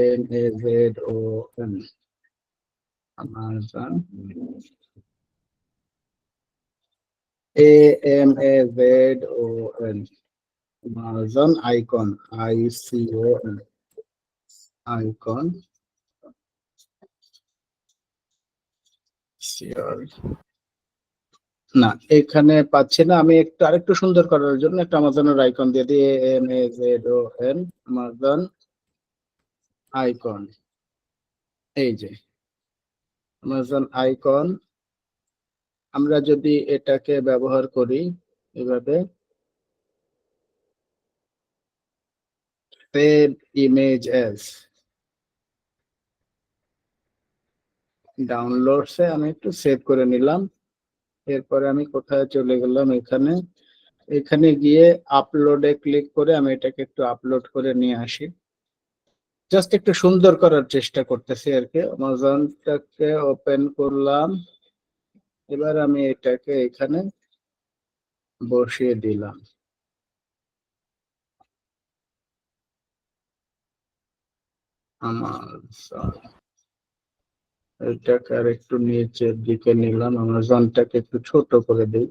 AMAZON, Amazon, AMAZON, Amazon icon, ICON icon, না এখানে পাচ্ছি না, আমি একটু আরেকটু সুন্দর করার জন্য একটা অ্যামাজনের আইকন দিয়ে দিই, AMAZON অ্যামাজন আইকন, এই যে অ্যামাজন আইকন। আমরা যদি এটাকে ব্যবহার করি এভাবে, সেভ ইমেজ অ্যাজ, ডাউনলোডসে আমি একটু সেভ করে নিলাম। এরপরে আমি কোথায় চলে গেলাম, এখানে, এখানে গিয়ে আপলোডে ক্লিক করে আমি এটাকে একটু আপলোড করে নিয়ে আসি। জাস্ট একটু সুন্দর করার চেষ্টা করতেছি আর কি। অ্যামাজনটাকে ওপেন করলাম, এবার আমি এটাকে এখানে বসিয়ে দিলাম। আমাজন, এটাকে আর একটু নিচের দিকে নিলাম, অ্যামাজনটাকে একটু ছোট করে দিই।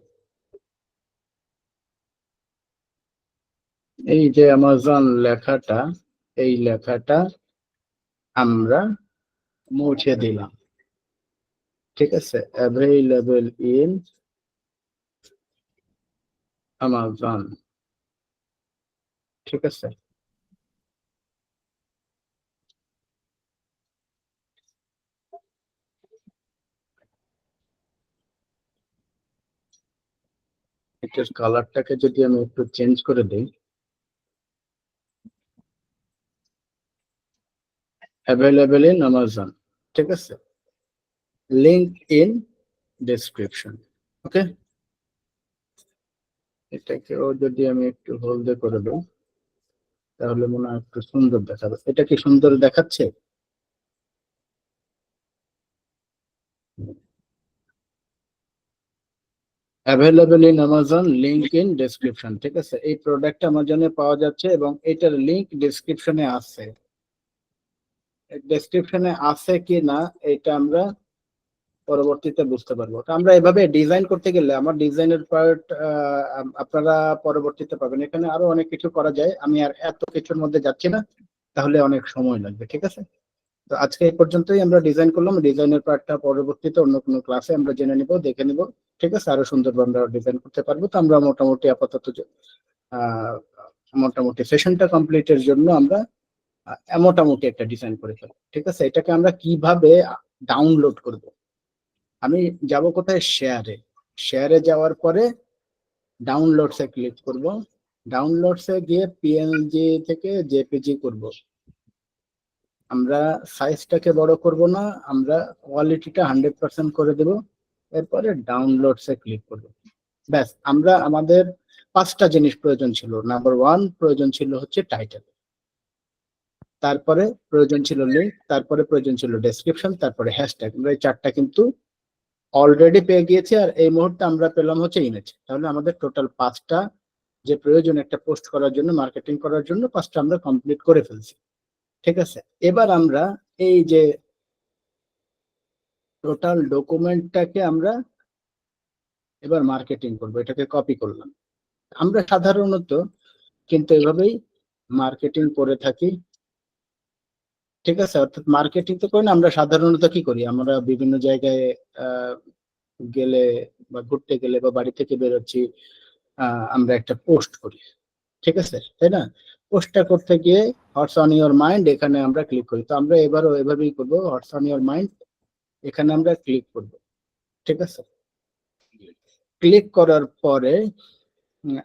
এই যে অ্যামাজন লেখাটা, এই লেখাটা আমরা মুছে দিলাম। ঠিক আছে, অ্যাভেইলেবল ইন অ্যামাজন। ঠিক আছে, এটার কালারটাকে যদি আমি একটু চেঞ্জ করে দিই, অ্যাভেলেবল ইন অ্যামাজন। ঠিক আছে, লিঙ্ক ইন ডেসক্রিপশন। ওকে, এটাকেও যদি আমি একটু হোল্ডে করে দিই তাহলে মনে হয় একটু সুন্দর দেখাবে। এটা কি সুন্দর দেখাচ্ছে? Available in Amazon, link in description. ঠিক আছে, এই প্রোডাক্ট অ্যামাজনে পাওয়া যাচ্ছে এবং এটার লিঙ্ক ডেসক্রিপশনে আছে। ডেসক্রিপশনে আছে কি না এটা আমরা পরবর্তীতে বুঝতে পারবো। তো আমরা এভাবে ডিজাইন করতে গেলে আমার ডিজাইনের পার্ট আপনারা পরবর্তীতে পাবেন। এখানে আরো অনেক কিছু করা যায়, আমি আর এত কিছুর মধ্যে যাচ্ছি না, তাহলে অনেক সময় লাগবে। ঠিক আছে, তো আজকে এই পর্যন্তই আমরা ডিজাইন করলাম। ডিজাইনের পার্টটা পরবর্তীতে অন্য কোনো ক্লাসে আমরা জেনে নিব, দেখে নিব। ঠিক আছে, আরো সুন্দরভাবে আমরা ডিজাইন করতে পারবো। তো আমরা মোটামুটি আপাতত মোটামুটি সেশনটা কমপ্লিটের জন্য আমরা মোটামুটি একটা ডিজাইন করে ফেলবো। ঠিক আছে, এটাকে আমরা কিভাবে ডাউনলোড করব? আমি যাব কোথায়? শেয়ারে। শেয়ারে যাওয়ার পরে ডাউনলোডসে ক্লিক করব। ডাউনলোডসে গিয়ে পিএনজি থেকে জেপিজি করব। আমরা সাইজটাকে বড় করব না, আমরা কোয়ালিটিটা 100% করে দেব। এরপরে ডাউনলোডসে ক্লিক করব। ব্যাস, আমরা আমাদের 5টা জিনিস প্রয়োজন ছিল। নাম্বার 1 প্রয়োজন ছিল হচ্ছে টাইটেল, তারপরে প্রয়োজন ছিল লিঙ্ক, তারপরে প্রয়োজন ছিল ডেসক্রিপশন, তারপরে হ্যাশট্যাগ। আমরা এই 4টা কিন্তু অলরেডি পেয়ে গিয়েছি, আর এই মুহূর্তে আমরা পেলাম হচ্ছে ইমেজ। তাহলে আমাদের টোটাল 5টা যে প্রয়োজন একটা পোস্ট করার জন্য, মার্কেটিং করার জন্য, 5টা আমরা কমপ্লিট করে ফেলছি। ঠিক আছে, এবার আমরা এই যে টোটাল ডকুমেন্টটাকে আমরা এবার মার্কেটিং করব। এটাকে কপি করলাম। আমরা সাধারণত কিন্তু এভাবেই মার্কেটিং করে থাকি। ঠিক আছে, অর্থাৎ মার্কেটিং তো করি না, আমরা সাধারণত কি করি, আমরা বিভিন্ন জায়গায় গেলে বা ঘুরতে গেলে বা বাড়ি থেকে বেরোচ্ছি, আমরা একটা পোস্ট করি। ঠিক আছে, তাই না? পোস্টটা করতে গিয়ে হোয়াটস অন ইওর মাইন্ড এখানে আমরা ক্লিক করি। তো আমরা এবারও এভাবেই করবো, হোয়াটস অন ইওর মাইন্ড এখানে আমরা ক্লিক করব। ঠিক আছে, ক্লিক করার পরে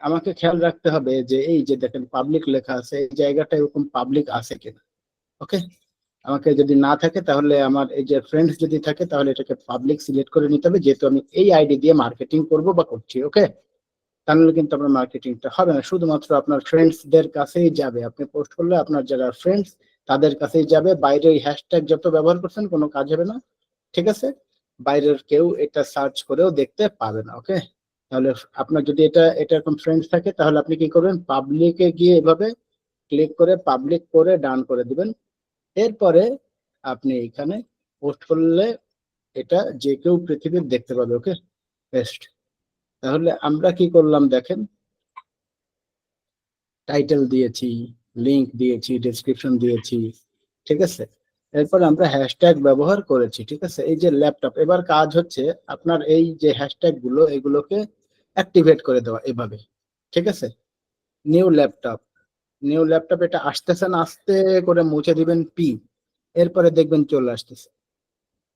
আমাকে খেয়াল রাখতে হবে যে এই যে দেখেন পাবলিক লেখা আছে, এই জায়গাটা এরকম পাবলিক আছে কিনা। ওকে, আমাকে যদি না থাকে তাহলে আমার এই যে ফ্রেন্ডস যদি থাকে তাহলে এটাকে পাবলিক সিলেক্ট করে নিতে হবে, যেহেতু আমি এই আইডি দিয়ে মার্কেটিং করব বা করছি। ওকে, তাহলে কিন্তু আপনার মার্কেটিংটা হবে না, শুধুমাত্র আপনার ফ্রেন্ডসদের কাছেই যাবে। আপনি পোস্ট করলে আপনার যারা ফ্রেন্ডস তাদের কাছেই যাবে। বাইরে এই হ্যাশট্যাগ যত ব্যবহার করছেন কোনো কাজ হবে না। ঠিক আছে, বাইরের কেউ এটা সার্চ করেও দেখতে পাবে না। ওকে, তাহলে আপনার যদি এটা এরকম ফ্রেন্ডস থাকে তাহলে আপনি কি করবেন, পাবলিকে গিয়ে এভাবে ক্লিক করে পাবলিক করে ডান করে দিবেন। এরপরে আপনি এখানে পোস্ট করলে এটা যে কেউ পৃথিবীর দেখতে পাবে। ওকে, বেস্ট। তাহলে আমরা কি করলাম দেখেন, টাইটেল দিয়েছি, লিংক দিয়েছি, ডেসক্রিপশন দিয়েছি। ঠিক আছে, এরপর আমরা হ্যাশট্যাগ ব্যবহার করেছি। ঠিক আছে, এই যে ল্যাপটপ, এবার কাজ হচ্ছে আপনার এই যে হ্যাশট্যাগ গুলো এগুলোকে অ্যাক্টিভেট করে দেওয়া এভাবে। ঠিক আছে, নিউ ল্যাপটপ, নিউ ল্যাপটপ এটা আসতেছে না, আস্তে করে মুছে দিবেন পি, এরপরে দেখবেন চলে আসতেছে।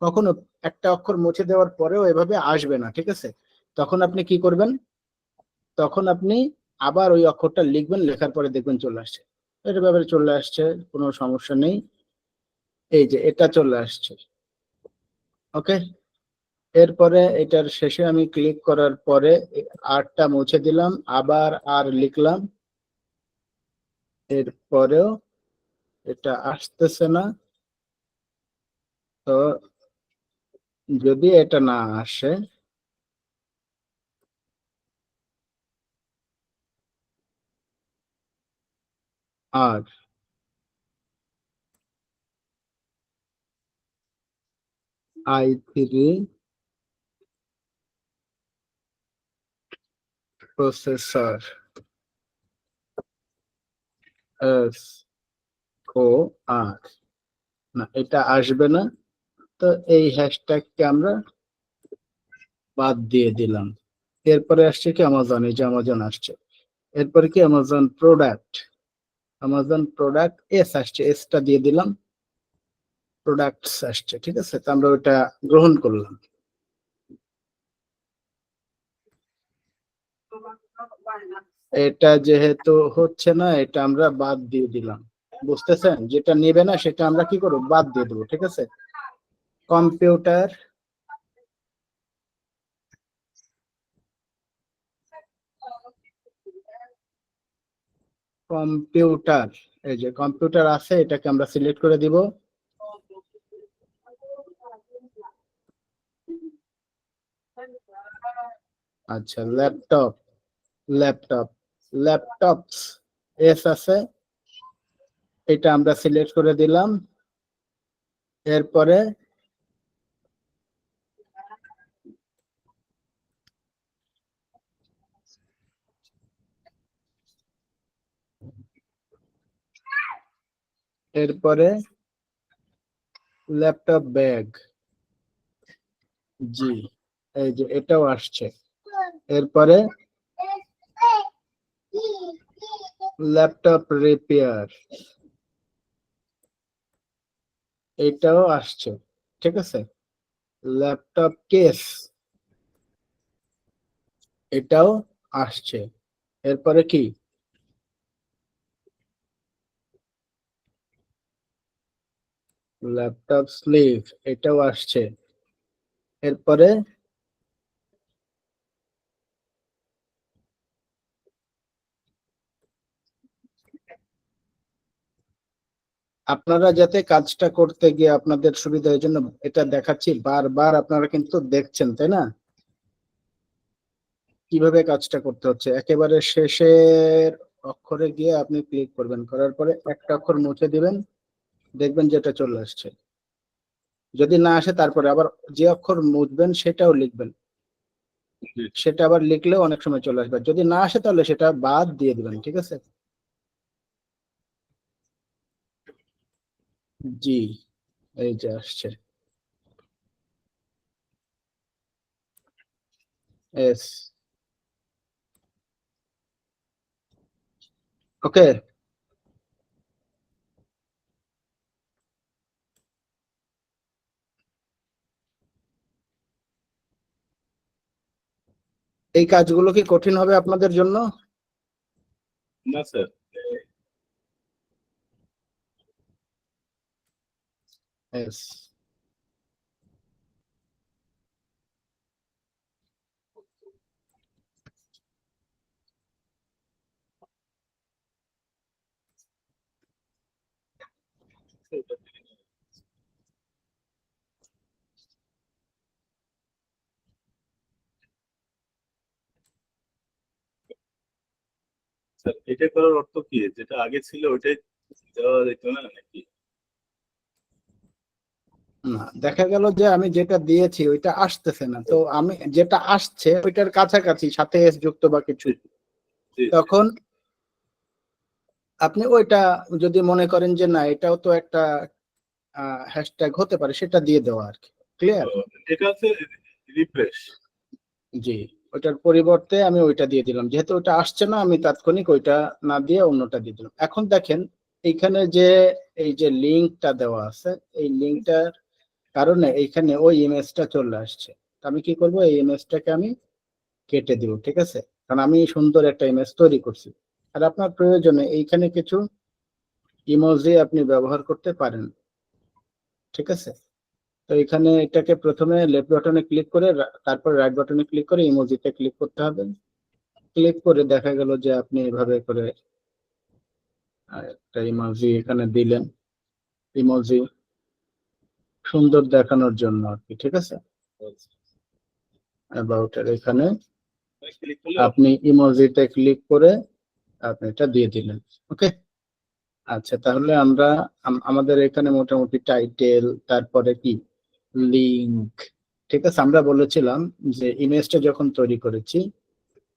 কখনো একটা অক্ষর মুছে দেওয়ার পরেও এভাবে আসবে না। ঠিক আছে, তখন আপনি কি করবেন, তখন আপনি আবার ওই অক্ষরটা লিখবেন, লেখার পরে দেখবেন চলে আসছে। এটা ব্যাপারে চলে আসছে, কোনো সমস্যা নেই। এই যে এটা চলে আসছে। ওকে, এরপরে এটার শেষে আমি ক্লিক করার পরে আরটা মুছে দিলাম, আবার আর লিখলাম, এরপরেও এটা আসতেছে না। তো যদি এটা না আসে, আর i3 প্রসেসর এস ও আর, না এটা আসবে না। তো এই হ্যাশট্যাগকে আমরা বাদ দিয়ে দিলাম। এরপরে আসছে কি অ্যামাজন, এই যে অ্যামাজন আসছে। এরপরে কি অ্যামাজন প্রোডাক্ট এস আসছে, এসটা দিয়ে দিলাম, প্রোডাক্টস আসছে। ঠিক আছে, তো আমরা ওটা গ্রহণ করলাম। এটা যেহেতু হচ্ছে না, এটা আমরা বাদ দিয়ে দিলাম। বুঝতেছেন, যেটা নেবে না সেটা আমরা কি করব, বাদ দিয়ে দেবো। ঠিক আছে, কম্পিউটার কম্পিউটার এই যে কম্পিউটার আছে, এটাকে আমরা সিলেক্ট করে দিব। আচ্ছা, ল্যাপটপস এস আছে, এটা আমরা সিলেক্ট করে দিলাম। এরপরে ল্যাপটপ ব্যাগ, জি, এই যে এটাও আসছে। এরপরে ল্যাপটপ রিপেয়ার, এটাও আসছে। ঠিক আছে, ল্যাপটপ কেস, এটাও আসছে। এরপরে কি, ল্যাপটপ স্লিভ, এটাও আসছে। এরপরে আপনারা যাতে কাজটা করতে গিয়ে আপনাদের সুবিধা, এই জন্য এটা দেখাচ্ছি বারবার, আপনারা কিন্তু দেখছেন তাই না, কিভাবে কাজটা করতে হচ্ছে। একেবারে শেষের অক্ষরে গিয়ে আপনি ক্লিক করবেন, করার পরে একটা অক্ষর মুছে দিবেন, দেখবেন যে এটা চলে আসছে। যদি না আসে তারপরে আবার যে অক্ষর মুছবেন সেটাও লিখবেন, সেটা আবার লিখলেও অনেক সময় চলে আসবে। যদি না আসে তাহলে সেটা বাদ দিয়ে দিবেন। ঠিক আছে, জি, এই যে আসছে এস, ওকে। এই কাজগুলো কি কঠিন হবে আপনাদের জন্য? না স্যার। এস, স্যার এটা করার অর্থ কি, যেটা আগে ছিল ওইটাই দেওয়া যেত না নাকি? না, দেখা গেল যে আমি যেটা দিয়েছি ওইটা আসতেছে না, তো আমি যেটা আসছে ওইটার কাছাকাছি সাথে এস যুক্ত বা কিছু, জি, তখন আপনি ওইটা যদি মনে করেন যে না এটাও তো একটা হ্যাশট্যাগ হতে পারে, সেটা দিয়ে দেওয়া আর কি। ক্লিয়ার? এটা হচ্ছে রিফ্রেশ। জি, ওইটার পরিবর্তে আমি ওইটা দিয়ে দিলাম, যেহেতু ওইটা আসছে না আমি তাৎক্ষণিক ওইটা না দিয়ে অন্যটা দিয়ে দিলাম। এখন দেখেন এইখানে যে এই যে লিঙ্কটা দেওয়া আছে, এই লিঙ্কটার কারণে এইখানে ওই ইমেজটা চলে আসছে। তো আমি কি করব, এই ইমেজটাকে আমি কেটে দিব। ঠিক আছে, কারণ আমি সুন্দর একটা ইমেজ তৈরি করছি। আর আপনার প্রয়োজনে এইখানে কিছু ইমোজি আপনি ব্যবহার করতে পারেন। ঠিক আছে, তো এখানে এটাকে প্রথমে লেফট বাটনে ক্লিক করে তারপর রাইট বাটনে ক্লিক করে ইমোজিতে ক্লিক করতে হবে। ক্লিক করে দেখা গেল যে আপনি এভাবে করে একটা ইমোজি এখানে দিলেন, ইমোজি সুন্দর দেখানোর জন্য আর কি। ঠিক আছে, অ্যাবাউট এর এখানে ক্লিক করলে আপনি ইমোজিতে ক্লিক করে আপনি এটা দিয়ে দিলেন। ওকে, আচ্ছা, তাহলে আমরা আমাদের এখানে মোটামুটি টাইটেল, তারপরে কি লিংক। ঠিক আছে, আমরা বলেছিলাম যে ইমেজটা যখন তৈরি করেছি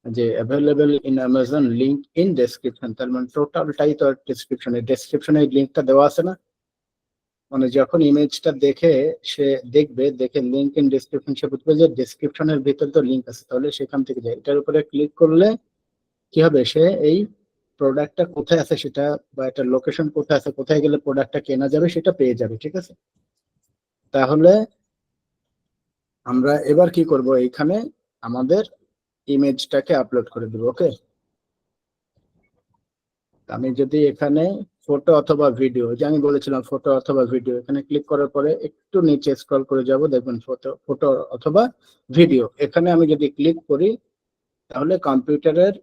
যে available in Amazon link in description, তার মানে টোটালটাই তো ডেসক্রিপশনে এই লিংকটা দেওয়া আছে না। মানে যখন ইমেজটা দেখে সে দেখবে, দেখে লিঙ্ক ইন ডেসক্রিপশন, সে বুঝবে যে ডেসক্রিপশনের ভিতর তো লিঙ্ক আছে, তাহলে সেখান থেকে যায়। এটার উপরে ক্লিক করলে কি হবে, সে এই প্রোডাক্টটা কোথায় আছে সেটা, বা একটা লোকেশন কোথায় আছে, কোথায় গেলে প্রোডাক্টটা কেনা যাবে সেটা পেয়ে যাবে। ঠিক আছে, তাহলে আমরা এবার কি করব, এখানে আমাদের ইমেজটাকে আপলোড করে দেব। ওকে, আমি যদি এখানে ফটো অথবা ভিডিও, যে আমি বলেছিলাম ফটো অথবা ভিডিও, এখানে ক্লিক করার পরে একটু নিচে স্ক্রল করে যাব, দেখবেন ফটো অথবা ভিডিও, এখানে আমি যদি ক্লিক করি তাহলে কম্পিউটারের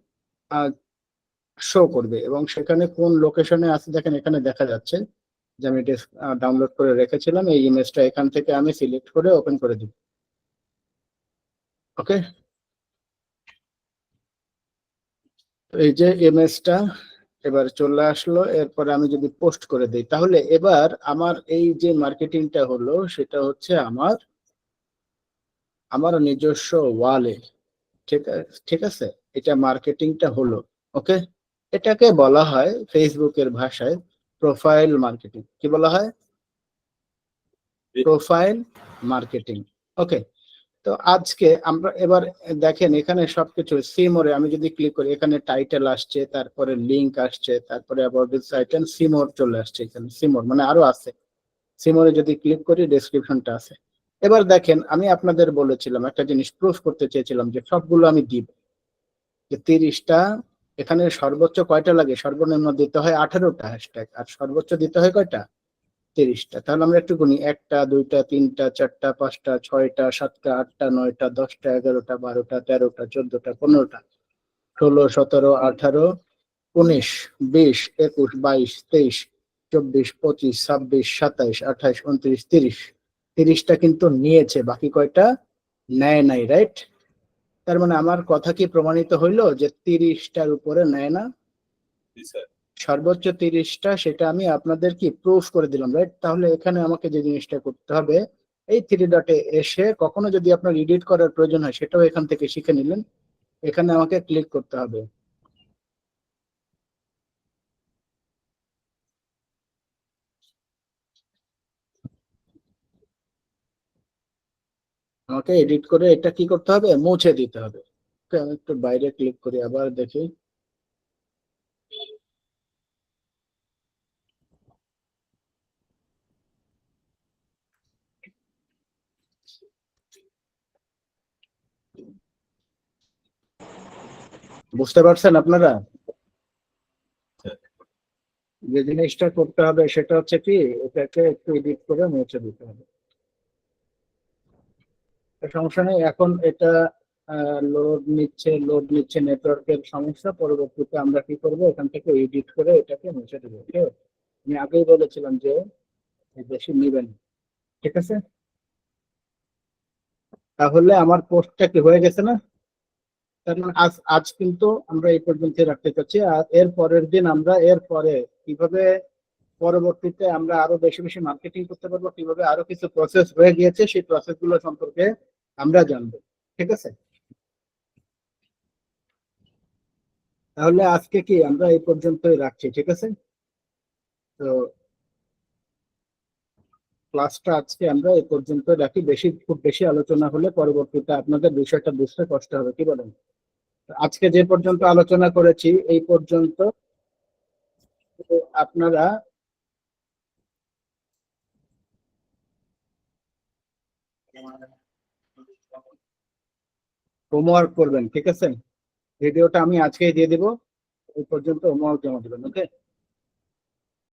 শো করবে এবং সেখানে কোন লোকেশনে আছে দেখেন এখানে দেখা যাচ্ছে যে আমি ডাউনলোড করে রেখেছিলাম। এই ইমেজটা এখান থেকে আমি সিলেক্ট করে ওপেন করে দিব। ওকে, এই যে ইমেজটা এবার চলে আসলো। এরপরে আমি যদি পোস্ট করে দিই, তাহলে এবার আমার এই যে মার্কেটিংটা হলো সেটা হচ্ছে আমার আমার নিজস্ব ওয়ালে। ঠিক আছে, এটা মার্কেটিংটা হলো। ওকে, এটাকে বলা হয় ফেসবুকের ভাষায় প্রোফাইল মার্কেটিং। কি বলা হয়? Profile marketing. ওকে, তো আজকে আমরা এবার দেখেন এখানে সবকিছু সিমোরে আমি যদি ক্লিক করি, এখানে টাইটেল আসছে, তারপরে লিংক আসছে, তারপরে অ্যাবাউট দিস আইটেম, সিমোর চলে আসছে। এখানে সিমোর মানে আরো আছে। সিমোরে যদি ক্লিক করি ডেসক্রিপশনটা আছে। এবার দেখেন আমি আপনাদের বলেছিলাম একটা জিনিস প্রুফ করতে চেয়েছিলাম যে সবগুলো আমি দিব, যে 30টা, এখানে সর্বোচ্চ কয়টা লাগে, সর্বনিম্ন দিতে হয় 18টা হ্যাশট্যাগ, আর সর্বোচ্চ দিতে হয় কয়টা, 30টা। তাহলে আমরা একটু গুনি, 1টা 2টা 3টা 4টা 5টা 6টা 7টা 8টা 9টা 10টা 11টা 12টা 13টা 14টা 15টা 16 17 18 19 20 21 22 23 24 25 26 27 28 29 30। 30টা কিন্তু নিয়েছে, বাকি কয়টা নেয় নাই, রাইট? তার মানে আমার কথা কি প্রমাণিত হইলো যে 30টার উপরে নেয় না? স্যার সর্বোচ্চ 30টা, সেটা আমি আপনাদের কি প্রুফ করে দিলাম, রাইট? তাহলে এখানে আমাকে যে জিনিসটা করতে হবে, এই 3 ডটে এসে কখনো যদি আপনার এডিট করার প্রয়োজন হয় সেটাও এখান থেকে শিখে নিলেন। এখানে আমাকে ক্লিক করতে হবে। আমাকে এডিট করে এটা কি করতে হবে, মুছে দিতে হবে। ওকে, আমি একটু বাইরে ক্লিক করি, আবার দেখি। বুঝতে পারছেন আপনারা? যে জিনিসটা করতে হবে সেটা হচ্ছে কি, এটাকে একটু এডিট করে মুছে দিতে হবে। সমস্যা নেই, এখন এটা লোড নিচ্ছে, নেটওয়ার্কের সমস্যা। পরবর্তীতে আমরা কি করব, এখান থেকে এডিট করে এটাকে মুছে দেবো। ঠিক আছে, আমি আগেই বলেছিলাম যে বেশি নিবেন। ঠিক আছে, তাহলে আমার পোস্টটা কি হয়ে গেছে না? তার মানে আজ আজ কিন্তু আমরা এই পর্যন্ত রাখতে চাচ্ছি, আর এর পরের দিন আমরা এর পরে কিভাবে পরবর্তীতে আমরা আরো বেশি বেশি মার্কেটিং করতে পারবো, কিভাবে আরো কিছু প্রসেস হয়ে গিয়েছে সেই প্রসেস গুলো সম্পর্কে আমরা জানবো। ঠিক আছে, তাহলে আজকে কি আমরা এই পর্যন্তই রাখছি। ঠিক আছে, তো ক্লাসটা আজকে আমরা এই পর্যন্ত রাখি। খুব বেশি আলোচনা হলে পরবর্তীতে আপনাদের বিষয়টা বুঝতে কষ্ট হবে। কি বলেন? আজকে যে পর্যন্ত আলোচনা করেছি এই পর্যন্ত আপনারা হোমওয়ার্ক করবেন। ঠিক আছে, ভিডিওটা আমি আজকেই দিয়ে দিব, এই পর্যন্ত হোমওয়ার্ক জমা দেবেন। ওকে।